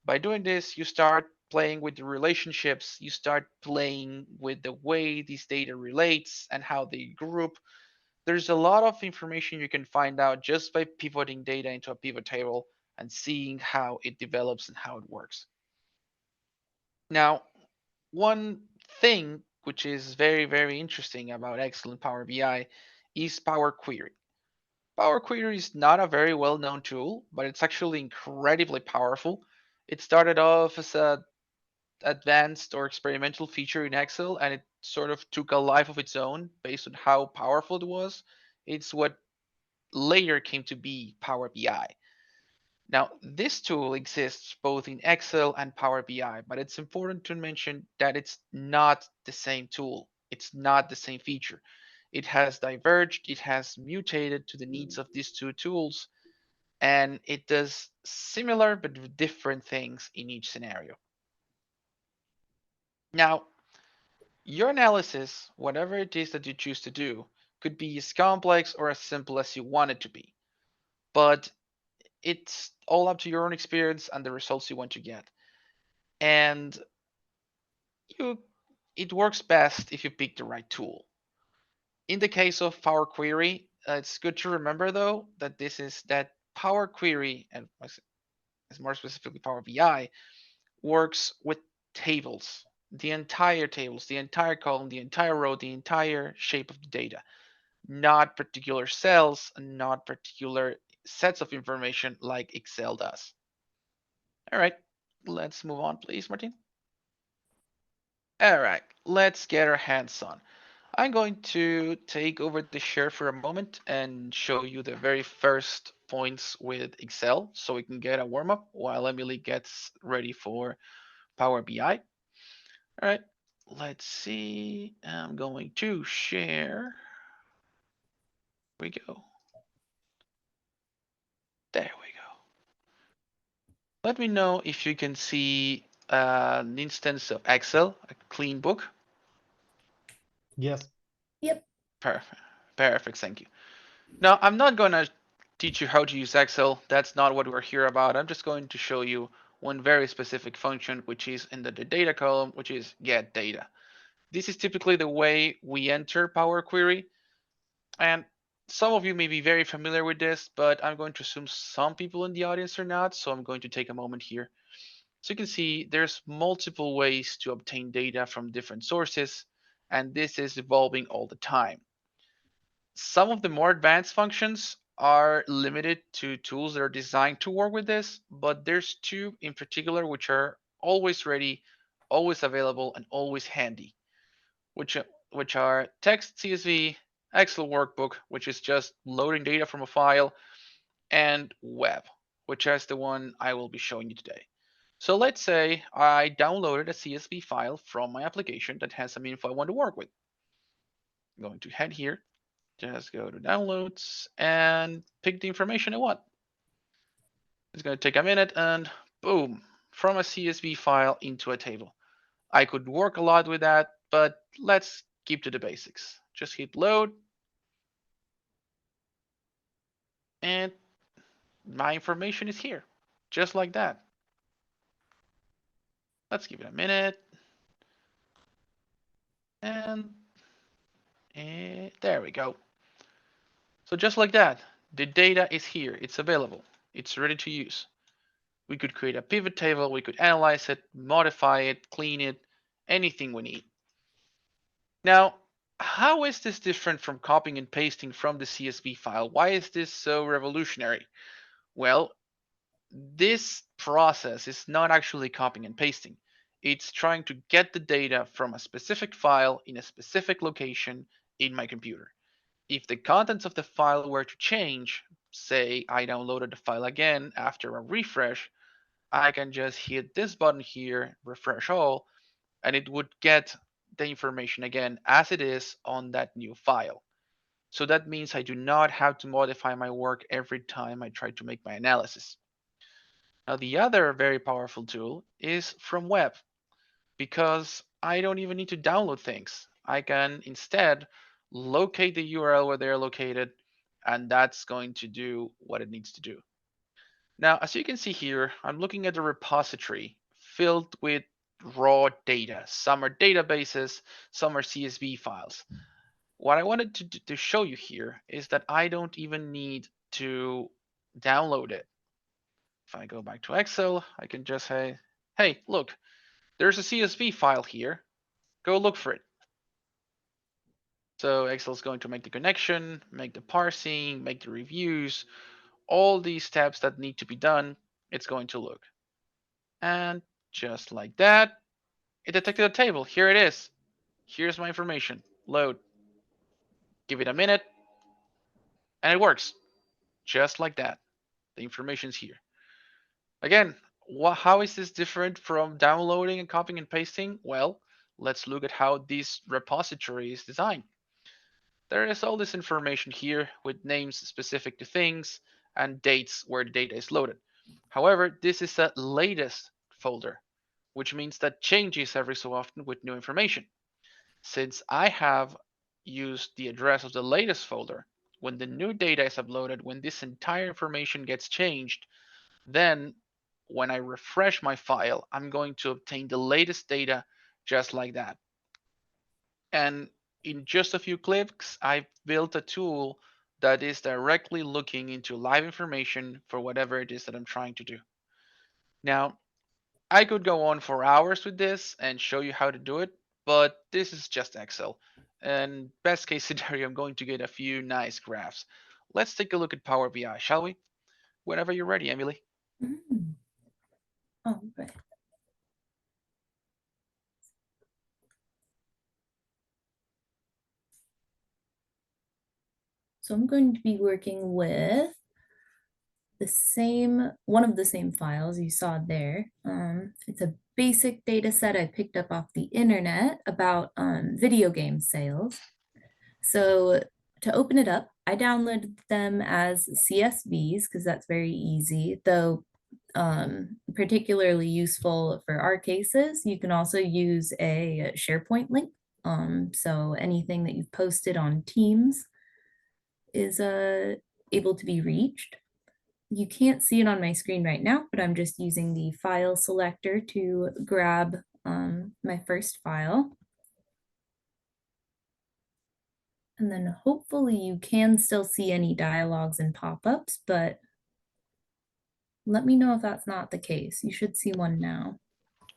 By doing this, you start playing with the relationships, you start playing with the way these data relates and how they group. There's a lot of information you can find out just by pivoting data into a pivot table and seeing how it develops and how it works. Now, one thing which is very, very interesting about Excel and Power BI is Power Query. Power Query is not a very well-known tool, but it's actually incredibly powerful. It started off as a advanced or experimental feature in Excel, and it sort of took a life of its own based on how powerful it was. It's what later came to be Power BI. Now, this tool exists both in Excel and Power BI, but it's important to mention that it's not the same tool. It's not the same feature. It has diverged, it has mutated to the needs of these two tools, and it does similar but different things in each scenario. Now, your analysis, whatever it is that you choose to do, could be as complex or as simple as you want it to be, but it's all up to your own experience and the results you want to get. And you, it works best if you pick the right tool. In the case of Power Query, it's good to remember though that Power Query and more specifically Power BI works with tables, the entire column, the entire row, the entire shape of the data, not particular cells, not particular sets of information like Excel does. All right, let's move on, please, Martin. All right, let's get our hands on. I'm going to take over the share for a moment and show you the very first points with Excel so we can get a warm up while Emily gets ready for Power BI. All right, let's see. I'm going to share. Here we go. There we go. Let me know if you can see an instance of Excel, a clean book. Yes. Yep. Perfect. Perfect. Thank you. Now, I'm not going to teach you how to use Excel. That's not what we're here about. I'm just going to show you one very specific function, which is in the data column, which is get data. This is typically the way we enter Power Query. And some of you may be very familiar with this, but I'm going to assume some people in the audience are not. So I'm going to take a moment here. So you can see there's multiple ways to obtain data from different sources, and this is evolving all the time. Some of the more advanced functions are limited to tools that are designed to work with this, but there's two in particular which are always ready, always available, and always handy, which are text CSV, Excel workbook, which is just loading data from a file, and web, which is the one I will be showing you today. So let's say I downloaded a CSV file from my application that has some info I want to work with. I'm going to head here, just go to downloads and pick the information I want. It's going to take a minute and boom, from a CSV file into a table. I could work a lot with that, but let's keep to the basics. Just hit load and my information is here, just like that. Let's give it a minute. And there we go. So just like that, the data is here, it's available, it's ready to use. We could create a pivot table, we could analyze it, modify it, clean it, anything we need. Now, how is this different from copying and pasting from the CSV file? Why is this so revolutionary? Well, this process is not actually copying and pasting. It's trying to get the data from a specific file in a specific location in my computer. If the contents of the file were to change, say I downloaded the file again after a refresh, I can just hit this button here, refresh all, and it would get the information again as it is on that new file. So that means I do not have to modify my work every time I try to make my analysis. Now, the other very powerful tool is from web, because I don't even need to download things. I can instead locate the URL where they're located, and that's going to do what it needs to do. Now, as you can see here, I'm looking at the repository filled with raw data. Some are databases, some are CSV files. What I wanted to show you here is that I don't even need to download it. If I go back to Excel, I can just say, hey, look, there's a CSV file here. Go look for it. So Excel is going to make the connection, make the parsing, make the reviews, all these steps that need to be done. It's going to look. And just like that, it detected a table. Here it is. Here's my information. Load. Give it a minute, and it works. Just like that. The information's here. Again, how is this different from downloading and copying and pasting? Well, let's look at how this repository is designed. There is all this information here with names specific to things and dates where the data is loaded. However, this is a latest folder, which means that changes every so often with new information. Since I have used the address of the latest folder, when the new data is uploaded, when this entire information gets changed, then when I refresh my file, I'm going to obtain the latest data just like that. And in just a few clicks, I've built a tool that is directly looking into live information for whatever it is that I'm trying to do. Now, I could go on for hours with this and show you how to do it, but this is just Excel. And best case scenario, I'm going to get a few nice graphs. Let's take a look at Power BI, shall we? Whenever you're ready, Emily. Mm. All right. So I'm going to be working with one of the same files you saw there. It's a basic data set I picked up off the internet about video game sales. So to open it up, I downloaded them as CSVs because that's very easy, though particularly useful for our cases. You can also use a SharePoint link. So anything that you've posted on Teams is able to be reached. You can't see it on my screen right now, but I'm just using the file selector to grab my first file. And then hopefully you can still see any dialogues and pop-ups, but let me know if that's not the case. You should see one now.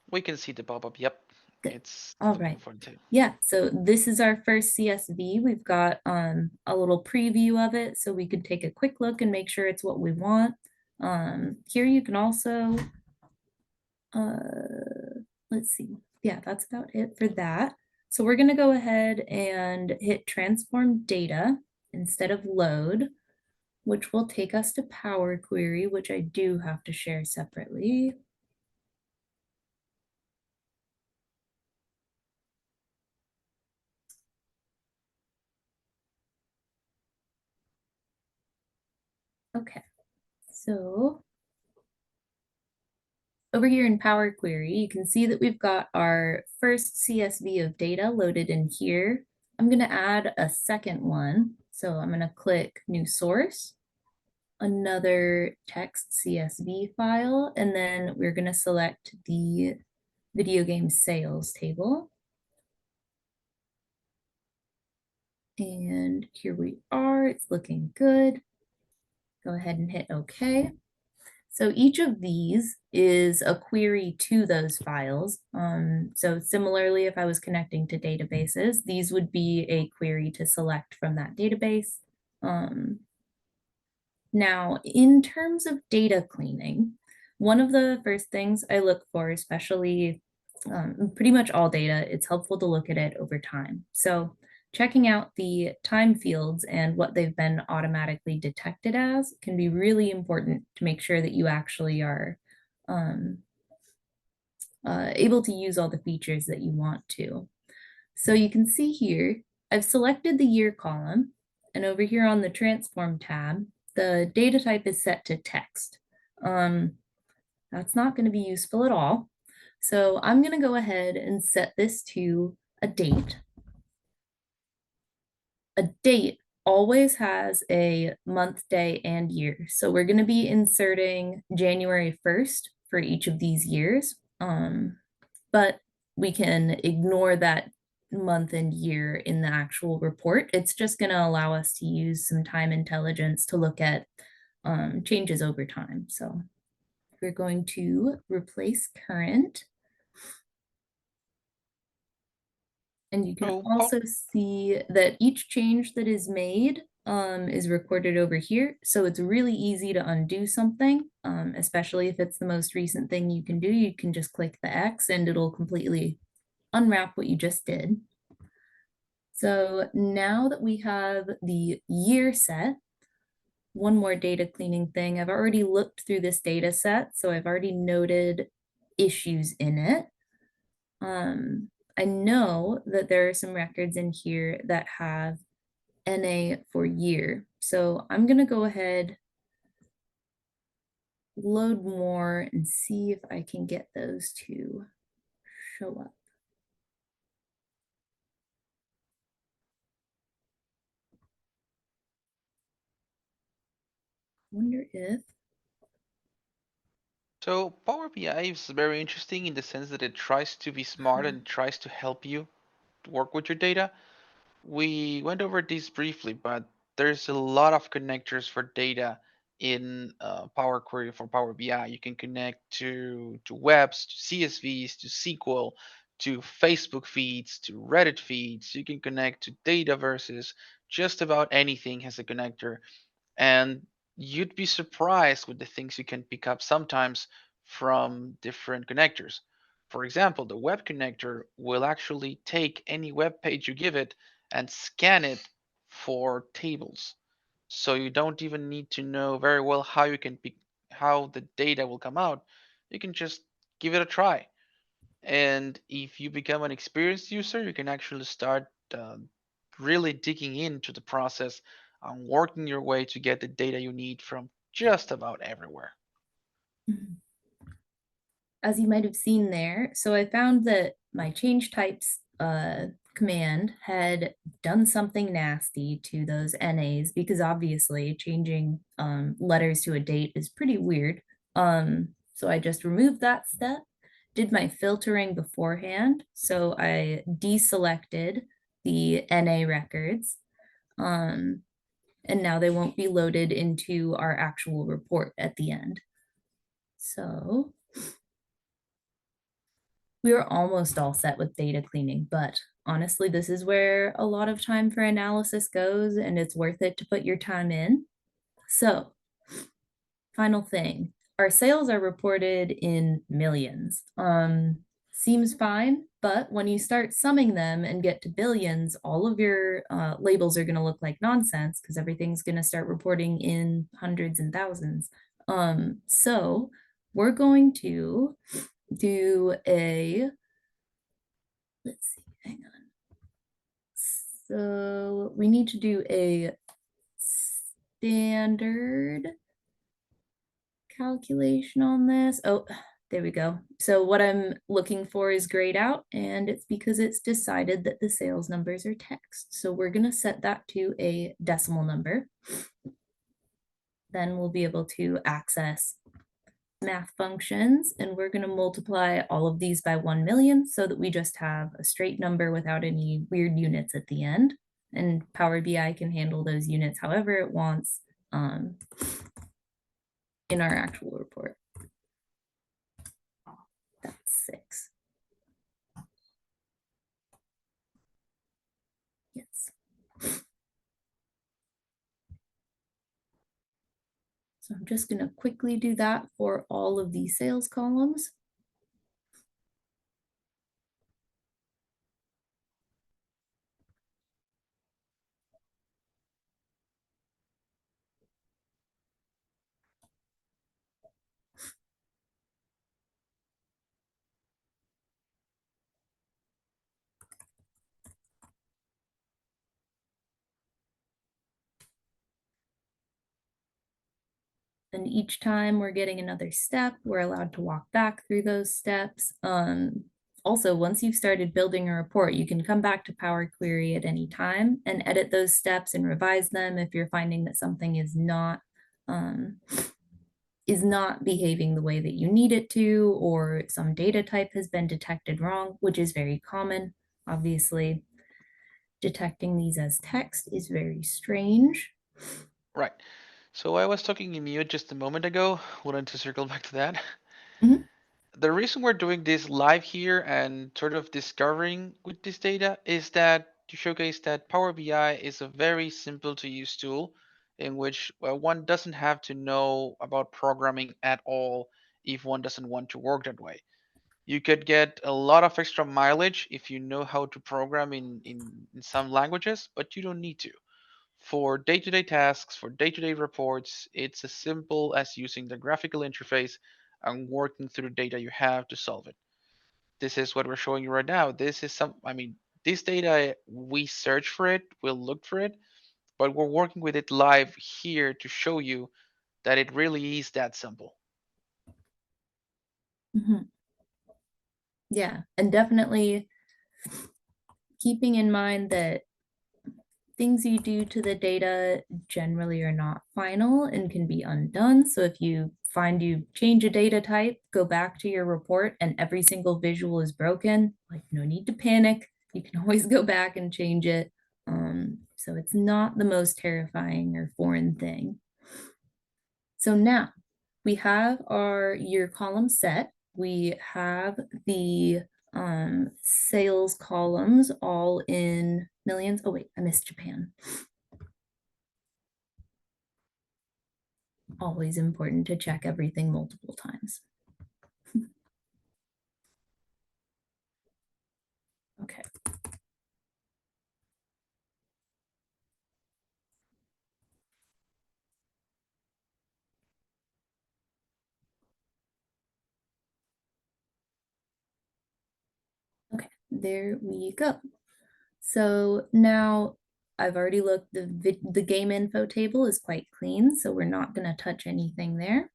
We can see the pop-up. Yep, Good. it's All looking right. for the table. Yeah, so this is our first CSV. We've got a little preview of it so we could take a quick look and make sure it's what we want. Here you can also, let's see. Yeah, that's about it for that. So we're gonna go ahead and hit transform data instead of load, which will take us to Power Query, which I do have to share separately. Okay, so over here in Power Query, you can see that we've got our first CSV of data loaded in here. I'm going to add a second one. So I'm going to click New Source, another text CSV file, and then we're going to select the video game sales table. And here we are. It's looking good. Go ahead and hit OK. So each of these is a query to those files. So similarly, if I was connecting to databases, these would be a query to select from that database. Now, in terms of data cleaning, one of the first things I look for, especially pretty much all data, it's helpful to look at it over time. So checking out the time fields and what they've been automatically detected as can be really important to make sure that you actually are um, able to use all the features that you want to. So you can see here, I've selected the year column, and over here on the transform tab, the data type is set to text. That's not going to be useful at all. So I'm going to go ahead and set this to a date. A date always has a month, day, and year. So we're going to be inserting January 1st for each of these years. But we can ignore that month and year in the actual report. It's just going to allow us to use some time intelligence to look at changes over time. So we're going to replace current. And you can So, also see that each change that is made is recorded over here. So it's really easy to undo something, especially if it's the most recent thing you can do. You can just click the X and it'll completely unwrap what you just did. So now that we have the year set, one more data cleaning thing. I've already looked through this data set, so I've already noted issues in it. I know that there are some records in here that have NA for year. So I'm gonna go ahead, load more and see if I can get those to show up. Wonder if, so Power BI is very interesting in the sense that it tries to be smart and tries to help you work with your data. We went over this briefly, but there's a lot of connectors for data in Power Query for Power BI. You can connect to webs, to CSVs, to SQL, to Facebook feeds, to Reddit feeds. You can connect to Dataverses. Just about anything has a connector, and you'd be surprised with the things you can pick up sometimes from different connectors. For example, the web connector will actually take any web page you give it and scan it for tables. So you don't even need to know very well how you can pick how the data will come out. You can just give it a try. And if you become an experienced user, you can actually start really digging into the process and working your way to get the data you need from just about everywhere. as you might have seen there, so I found that my change types command had done something nasty to those NAs because obviously changing letters to a date is pretty weird. So I just removed that step, did my filtering beforehand. So I deselected the NA records, and now they won't be loaded into our actual report at the end. So we were almost all set with data cleaning, but honestly, this is where a lot of time for analysis goes, and it's worth it to put your time in. So, final thing, our sales are reported in millions. Seems fine, but when you start summing them and get to billions, all of your labels are going to look like nonsense because everything's going to start reporting in hundreds and thousands. So we're going to do a, let's see, hang on. So we need to do a standard calculation on this. Oh, there we go. So what I'm looking for is grayed out, and it's because it's decided that the sales numbers are text. So we're going to set that to a decimal number. Then we'll be able to access math functions, and we're going to multiply all of these by 1 million so that we just have a straight number without any weird units at the end. And Power BI can handle those units however it wants in our actual report. That's 6. Yes. So I'm just going to quickly do that for all of the sales columns. And each time we're getting another step, we're allowed to walk back through those steps. Also, once you've started building a report, you can come back to Power Query at any time and edit those steps and revise them if you're finding that something um, is not behaving the way that you need it to, or some data type has been detected wrong, which is very common. Obviously, detecting these as text is very strange. Right. So I was talking in mute just a moment ago. Wanted to circle back to that. Mhm. The reason we're doing this live here and sort of discovering with this data is that to showcase that Power BI is a very simple to use tool in which one doesn't have to know about programming at all if one doesn't want to work that way. You could get a lot of extra mileage if you know how to program in some languages, but you don't need to. For day-to-day tasks, for day-to-day reports, it's as simple as using the graphical interface and working through the data you have to solve it. This is what we're showing you right now. This is this data, we search for it, we'll look for it, but we're working with it live here to show you that it really is that simple. Mhm. Yeah, and definitely keeping in mind that things you do to the data generally are not final and can be undone. So if you find you change a data type, go back to your report and every single visual is broken, like no need to panic. You can always go back and change it. So it's not the most terrifying or foreign thing. So now we have our year column set. We have the sales columns all in millions. Oh wait, I missed Japan. Always important to check everything multiple times. Okay. Okay, there we go. So now I've already looked, the game info table is quite clean, so we're not gonna touch anything there.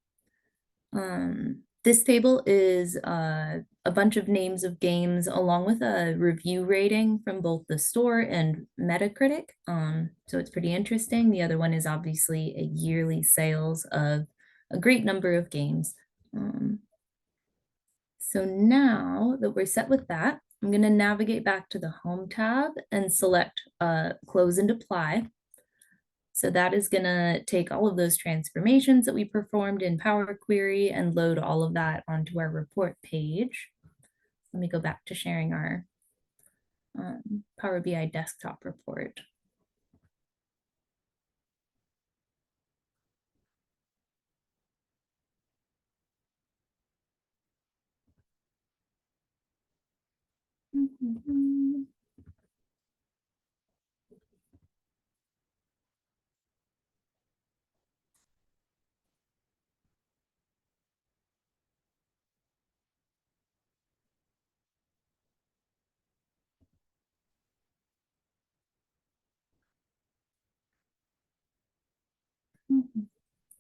This table is a bunch of names of games along with a review rating from both the store and Metacritic. So it's pretty interesting. The other one is obviously a yearly sales of a great number of games. So now that we're set with that, I'm going to navigate back to the Home tab and select Close and Apply. So that is going to take all of those transformations that we performed in Power Query and load all of that onto our report page. Let me go back to sharing our Power BI desktop report.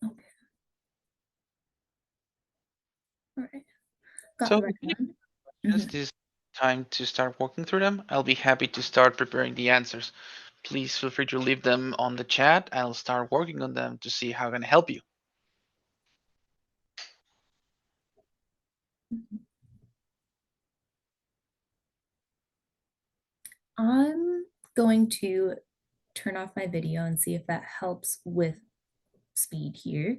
Okay, all right, got So the right if any one. questions, this time to start working through them. I'll be happy to start preparing the answers. Please feel free to leave them on the chat. I'll start working on them to see how I can help you. I'm going to turn off my video and see if that helps with speed here.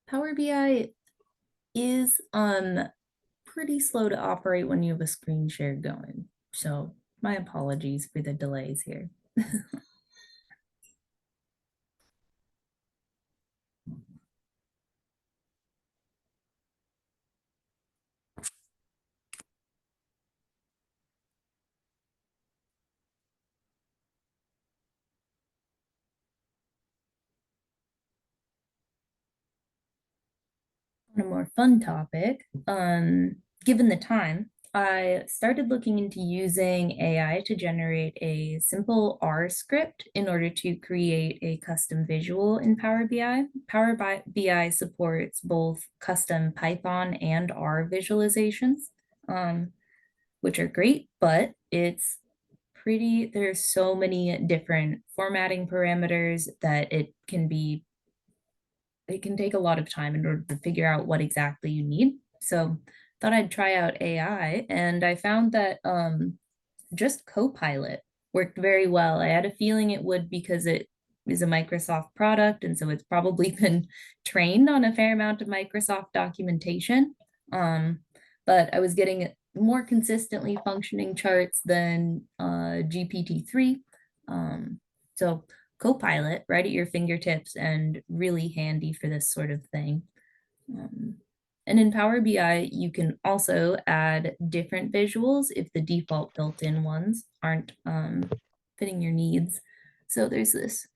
Power BI is pretty slow to operate when you have a screen share going. So my apologies for the delays here. On a more fun topic, given the time, I started looking into using AI to generate a simple R script in order to create a custom visual in Power BI. Power BI supports both custom Python and R visualizations, which are great, but there's so many different formatting parameters that it can take a lot of time in order to figure out what exactly you need. So thought I'd try out AI, and I found that just Copilot worked very well. I had a feeling it would because it is a Microsoft product, and so it's probably been trained on a fair amount of Microsoft documentation. Um, but I was getting more consistently functioning charts than GPT-3. So Copilot right at your fingertips and really handy for this sort of thing. Um, and in Power BI, you can also add different visuals if the default built-in ones aren't fitting your needs. So there's this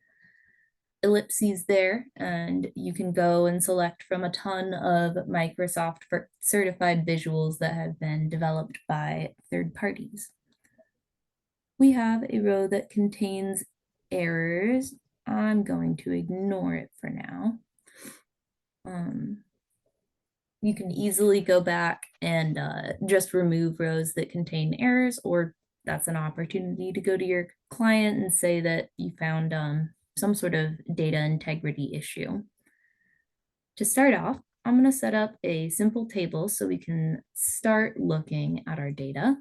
ellipses there, and you can go and select from a ton of Microsoft for certified visuals that have been developed by third parties. We have a row that contains errors. I'm going to ignore it for now. You can easily go back and just remove rows that contain errors, or that's an opportunity to go to your client and say that you found some sort of data integrity issue. To start off, I'm going to set up a simple table so we can start looking at our data.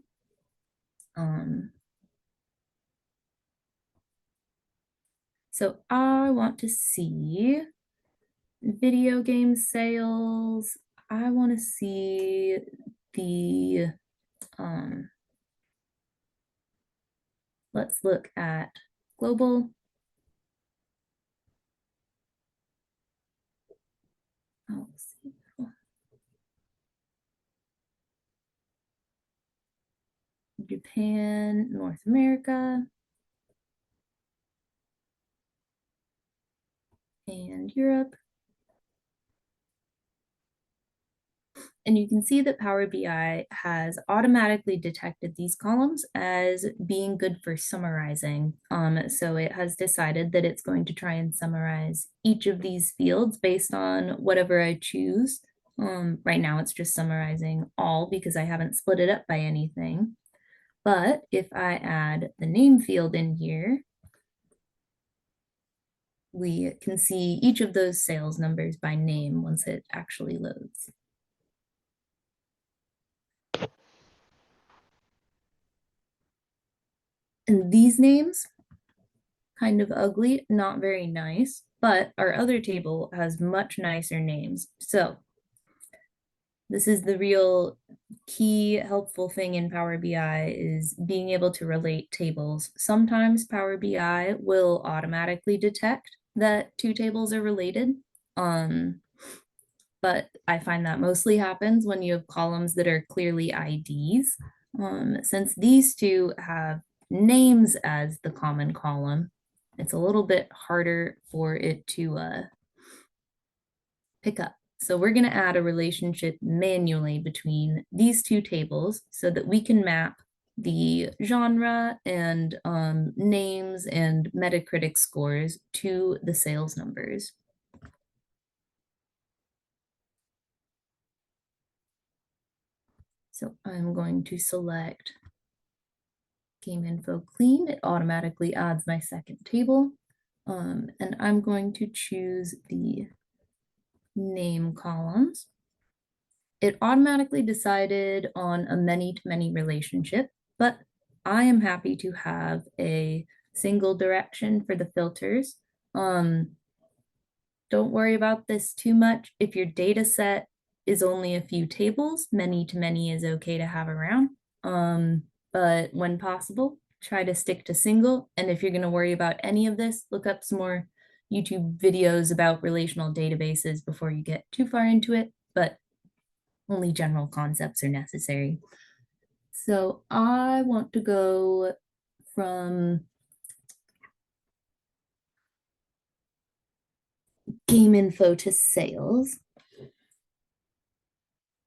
So I want to see video game sales. I want to see the, let's look at global. Oh, Japan, North America, and Europe. And you can see that Power BI has automatically detected these columns as being good for summarizing. So it has decided that it's going to try and summarize each of these fields based on whatever I choose. Right now it's just summarizing all because I haven't split it up by anything. But if I add the name field in here, we can see each of those sales numbers by name once it actually loads. And these names, kind of ugly, not very nice, but our other table has much nicer names. So this is the real key helpful thing in Power BI is being able to relate tables. Sometimes Power BI will automatically detect that two tables are related. But I find that mostly happens when you have columns that are clearly IDs. Since these two have names as the common column, it's a little bit harder for it to pick up. So we're going to add a relationship manually between these two tables so that we can map the genre and names and Metacritic scores to the sales numbers. So I'm going to select Game Info Clean. It automatically adds my second table. And I'm going to choose the name columns. It automatically decided on a many-to-many relationship, but I am happy to have a single direction for the filters. don't worry about this too much. If your data set is only a few tables, many to many is okay to have around. But when possible, try to stick to single. And if you're going to worry about any of this, look up some more YouTube videos about relational databases before you get too far into it, but only general concepts are necessary. So I want to go from game info to sales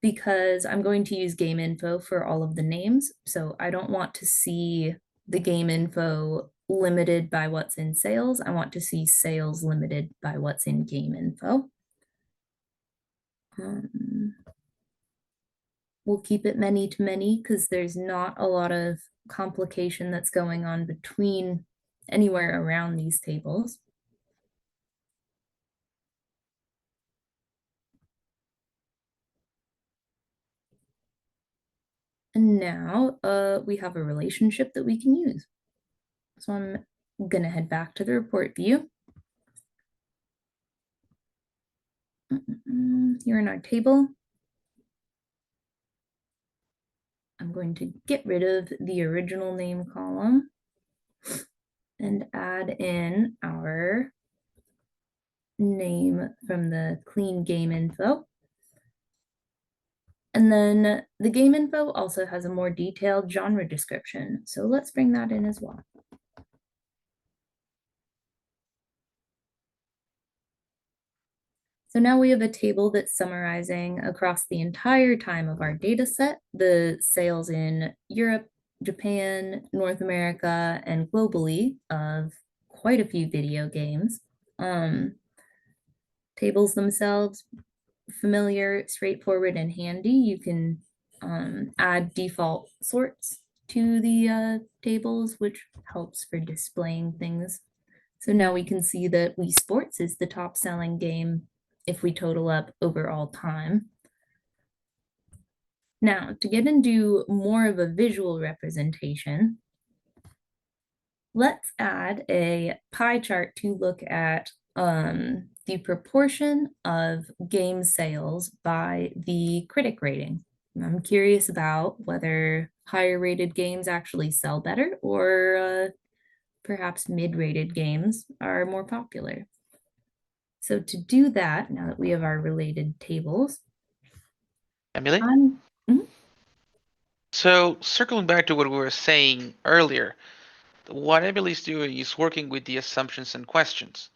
because I'm going to use game info for all of the names. So I don't want to see the game info limited by what's in sales. I want to see sales limited by what's in game info. We'll keep it many to many because there's not a lot of complication that's going on between anywhere around these tables. And now we have a relationship that we can use. So I'm gonna head back to the report view. Here in our table, I'm going to get rid of the original name column and add in our name from the clean game info. And then the game info also has a more detailed genre description. So let's bring that in as well. So now we have a table that's summarizing across the entire time of our data set, the sales in Europe, Japan, North America, and globally of quite a few video games. Tables themselves, familiar, straightforward, and handy. You can add default sorts to the tables, which helps for displaying things. So now we can see that Wii Sports is the top selling game if we total up overall time. Now, to get into more of a visual representation, let's add a pie chart to look at the proportion of game sales by the critic rating. I'm curious about whether higher rated games actually sell better or perhaps mid-rated games are more popular. So to do that, now that we have our related tables, Emily? Mhm. So, circling back to what we were saying earlier, what Emily's doing is working with the assumptions and questions.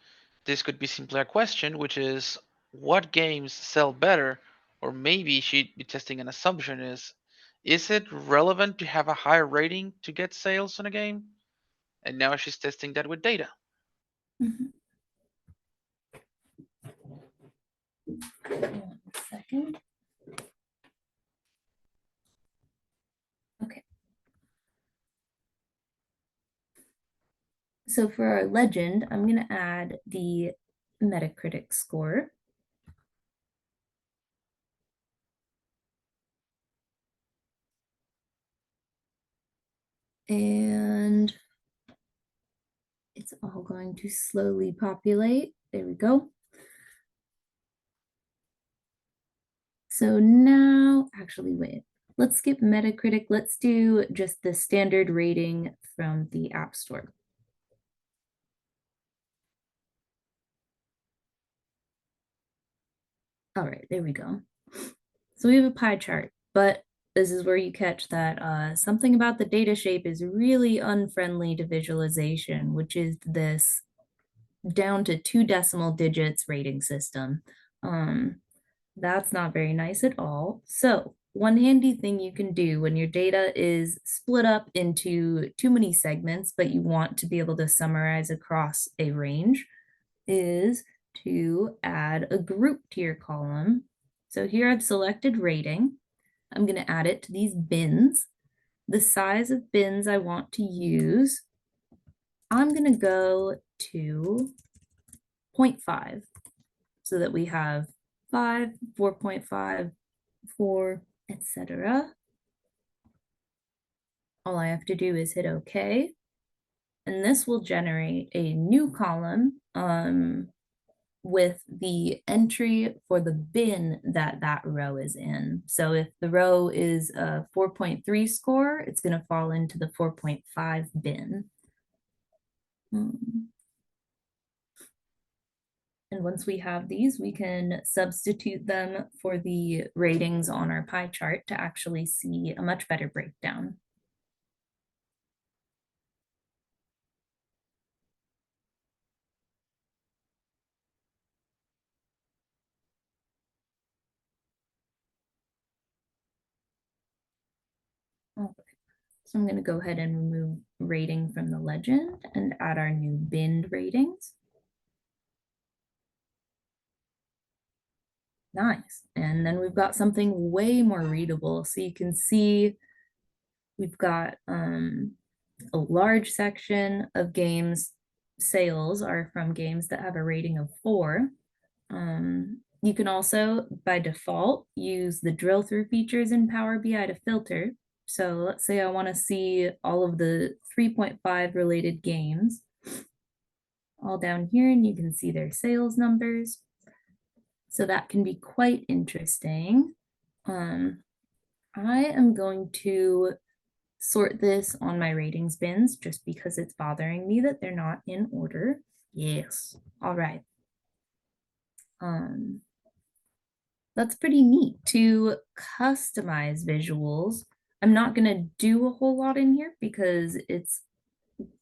This could be simply a question, which is what games sell better, or maybe she'd be testing an assumption is it relevant to have a higher rating to get sales on a game? And now she's testing that with data. Mhm. 1 second. Okay. So for our legend, I'm going to add the Metacritic score. And it's all going to slowly populate. There we go. So now, actually, wait, let's skip Metacritic. Let's do just the standard rating from the App Store. All right, there we go. So we have a pie chart, but this is where you catch that something about the data shape is really unfriendly to visualization, which is this down to 2 decimal digits rating system. That's not very nice at all. So one handy thing you can do when your data is split up into too many segments, but you want to be able to summarize across a range is to add a group to your column. So here I've selected rating. I'm going to add it to these bins. The size of bins I want to use, I'm going to go to 0.5 so that we have 5, 4.5, 4, etc. All I have to do is hit OK. And this will generate a new column with the entry for the bin that that row is in. So if the row is a 4.3 score, it's going to fall into the 4.5 bin. And once we have these, we can substitute them for the ratings on our pie chart to actually see a much better breakdown. Okay. So I'm going to go ahead and remove rating from the legend and add our new binned ratings. Nice. And then we've got something way more readable. So you can see we've got a large section of games sales are from games that have a rating of 4. You can also, by default, use the drill through features in Power BI to filter. So let's say I want to see all of the 3.5 related games all down here, and you can see their sales numbers. So that can be quite interesting. I am going to sort this on my ratings bins just because it's bothering me that they're not in order. Yes. All right. That's pretty neat to customize visuals. I'm not going to do a whole lot in here because it's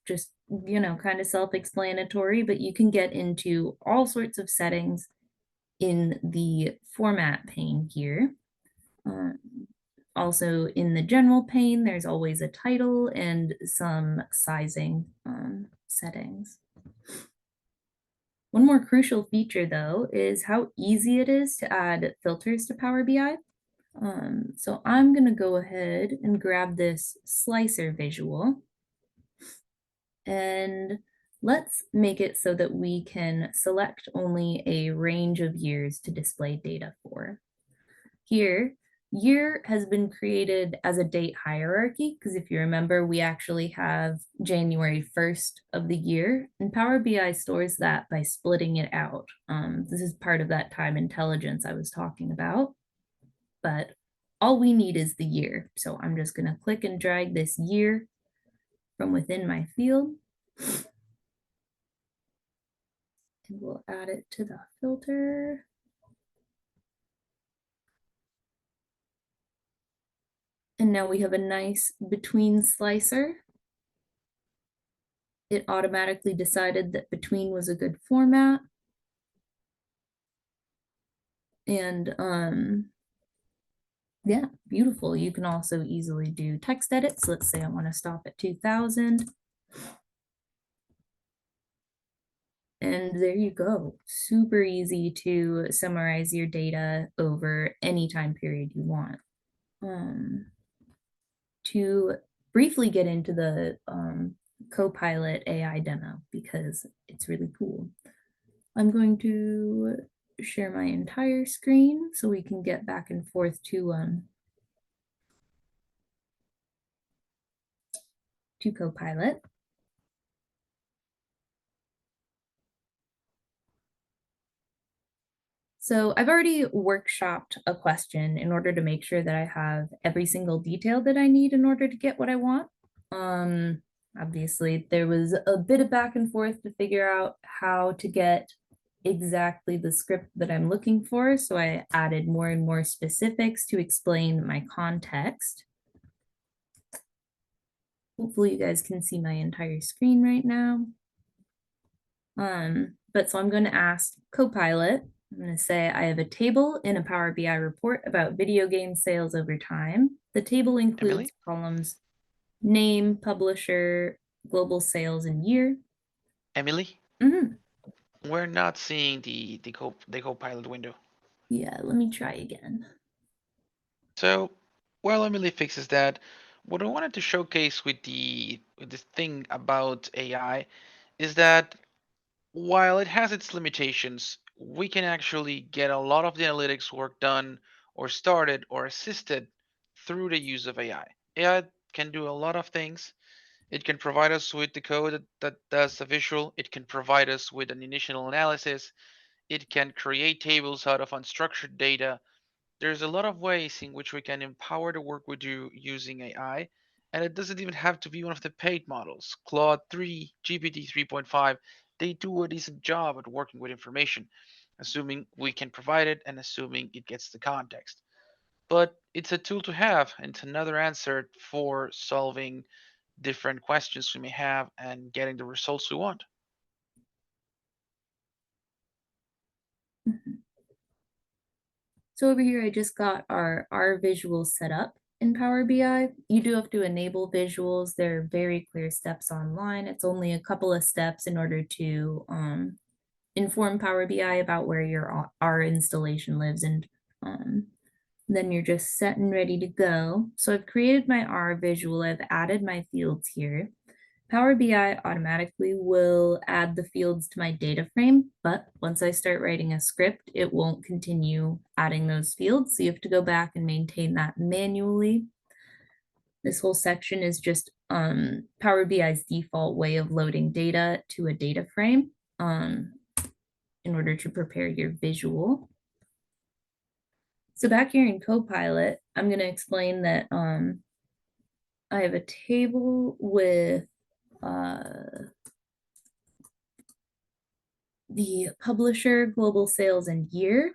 just, kind of self-explanatory, but you can get into all sorts of settings in the format pane here. Also in the general pane, there's always a title and some sizing settings. One more crucial feature though is how easy it is to add filters to Power BI. So I'm gonna go ahead and grab this slicer visual and let's make it so that we can select only a range of years to display data for. Here, year has been created as a date hierarchy, because if you remember, we actually have January 1st of the year, and Power BI stores that by splitting it out. This is part of that time intelligence I was talking about, but all we need is the year. So I'm just going to click and drag this year from within my field. And we'll add it to the filter. And now we have a nice between slicer. It automatically decided that between was a good format. And yeah, beautiful. You can also easily do text edits. Let's say I want to stop at 2000. And there you go. Super easy to summarize your data over any time period you want. To briefly get into the Copilot AI demo because it's really cool. I'm going to share my entire screen so we can get back and forth to Copilot. So I've already workshopped a question in order to make sure that I have every single detail that I need in order to get what I want. Obviously, there was a bit of back and forth to figure out how to get exactly the script that I'm looking for. So I added more and more specifics to explain my context. Hopefully you guys can see my entire screen right now. But so I'm going to ask Copilot, I'm going to say I have a table in a Power BI report about video game sales over time. The table includes Emily? columns name, publisher, global sales, and year. Emily? Mhm. We're not seeing the Copilot window. Yeah, let me try again. So while Emily fixes that, what I wanted to showcase with this thing about AI is that while it has its limitations, we can actually get a lot of the analytics work done or started or assisted through the use of AI. AI can do a lot of things. It can provide us with the code that does the visual. It can provide us with an initial analysis. It can create tables out of unstructured data. There's a lot of ways in which we can empower the work we do using AI, and it doesn't even have to be one of the paid models. Claude 3, GPT 3.5, they do a decent job at working with information, assuming we can provide it and assuming it gets the context. But it's a tool to have, and it's another answer for solving different questions we may have and getting the results we want. Mhm. So over here, I just got our visuals set up in Power BI. You do have to enable visuals. There are very clear steps online. It's only a couple of steps in order to inform Power BI about where your R installation lives, and um, then you're just set and ready to go. So I've created my R visual. I've added my fields here. Power BI automatically will add the fields to my data frame, but once I start writing a script, it won't continue adding those fields. So you have to go back and maintain that manually. This whole section is just Power BI's default way of loading data to a data frame in order to prepare your visual. So back here in Copilot, I'm going to explain that I have a table with the publisher, global sales, and year.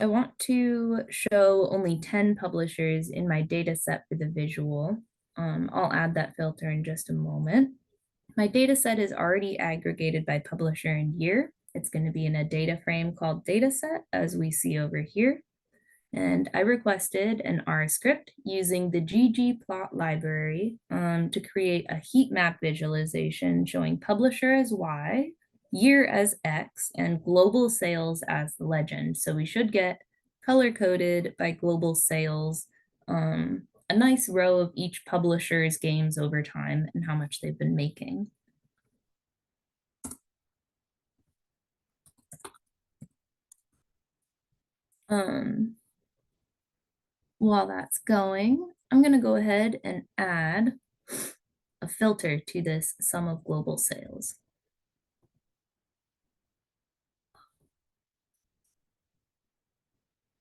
I want to show only 10 publishers in my data set for the visual. I'll add that filter in just a moment. My data set is already aggregated by publisher and year. It's going to be in a data frame called dataset, as we see over here. And I requested an R script using the ggplot library to create a heat map visualization showing publisher as Y, year as X, and global sales as the legend. So we should get color coded by global sales, a nice row of each publisher's games over time and how much they've been making. While that's going, I'm going to go ahead and add a filter to this sum of global sales.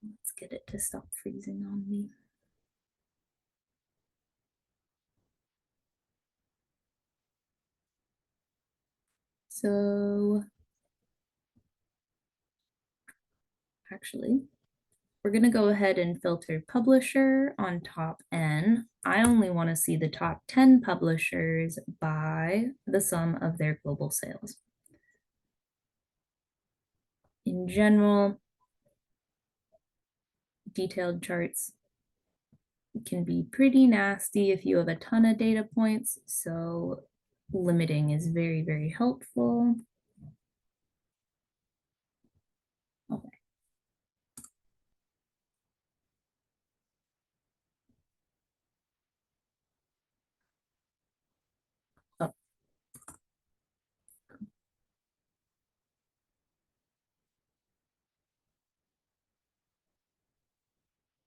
Let's get it to stop freezing on me. So actually, we're going to go ahead and filter publisher on top N. I only want to see the top 10 publishers by the sum of their global sales. In general, detailed charts can be pretty nasty if you have a ton of data points, so limiting is very, very helpful. Okay. Oh.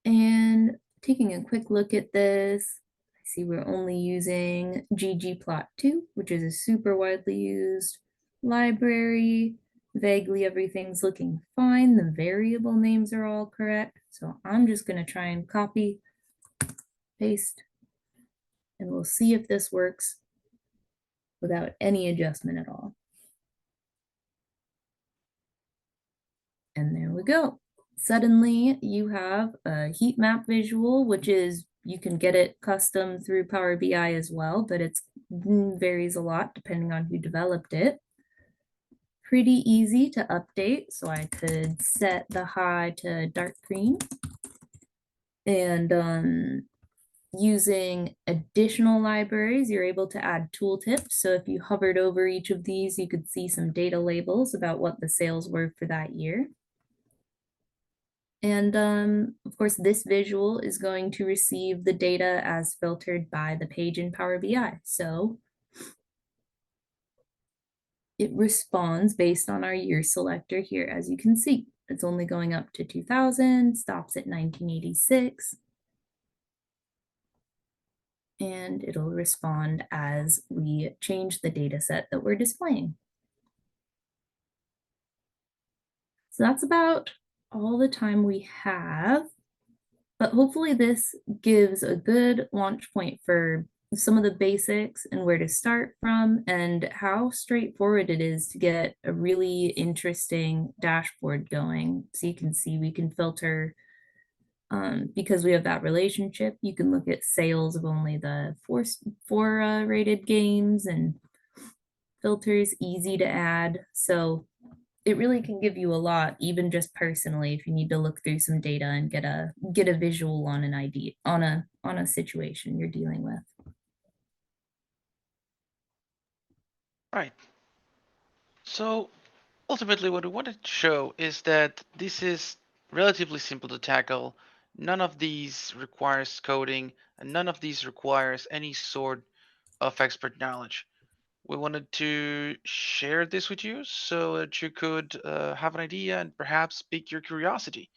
And taking a quick look at this, I see we're only using ggplot2, which is a super widely used library. Vaguely everything's looking fine. The variable names are all correct. So I'm just going to try and copy, paste, and we'll see if this works without any adjustment at all. And there we go. Suddenly you have a heat map visual, which is, you can get it custom through Power BI as well, but it's varies a lot depending on who developed it. Pretty easy to update. So I could set the high to dark green. And using additional libraries, you're able to add tooltips. So if you hovered over each of these, you could see some data labels about what the sales were for that year. And of course, this visual is going to receive the data as filtered by the page in Power BI. So it responds based on our year selector here, as you can see. It's only going up to 2000, stops at 1986. And it'll respond as we change the data set that we're displaying. So that's about all the time we have. But hopefully this gives a good launch point for some of the basics and where to start from and how straightforward it is to get a really interesting dashboard going. So you can see we can filter because we have that relationship. You can look at sales of only the four rated games and filters easy to add. So it really can give you a lot, even just personally, if you need to look through some data and get a visual on an idea on a situation you're dealing with. Right. So ultimately, what we wanted to show is that this is relatively simple to tackle. None of these requires coding, and none of these requires any sort of expert knowledge. We wanted to share this with you so that you could have an idea and perhaps pique your curiosity.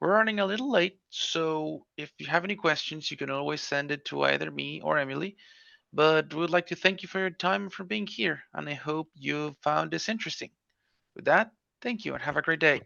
We're running a little late, so if you have any questions, you can always send it to either me or Emily. But we would like to thank you for your time and for being here, and I hope you found this interesting. With that, thank you and have a great day.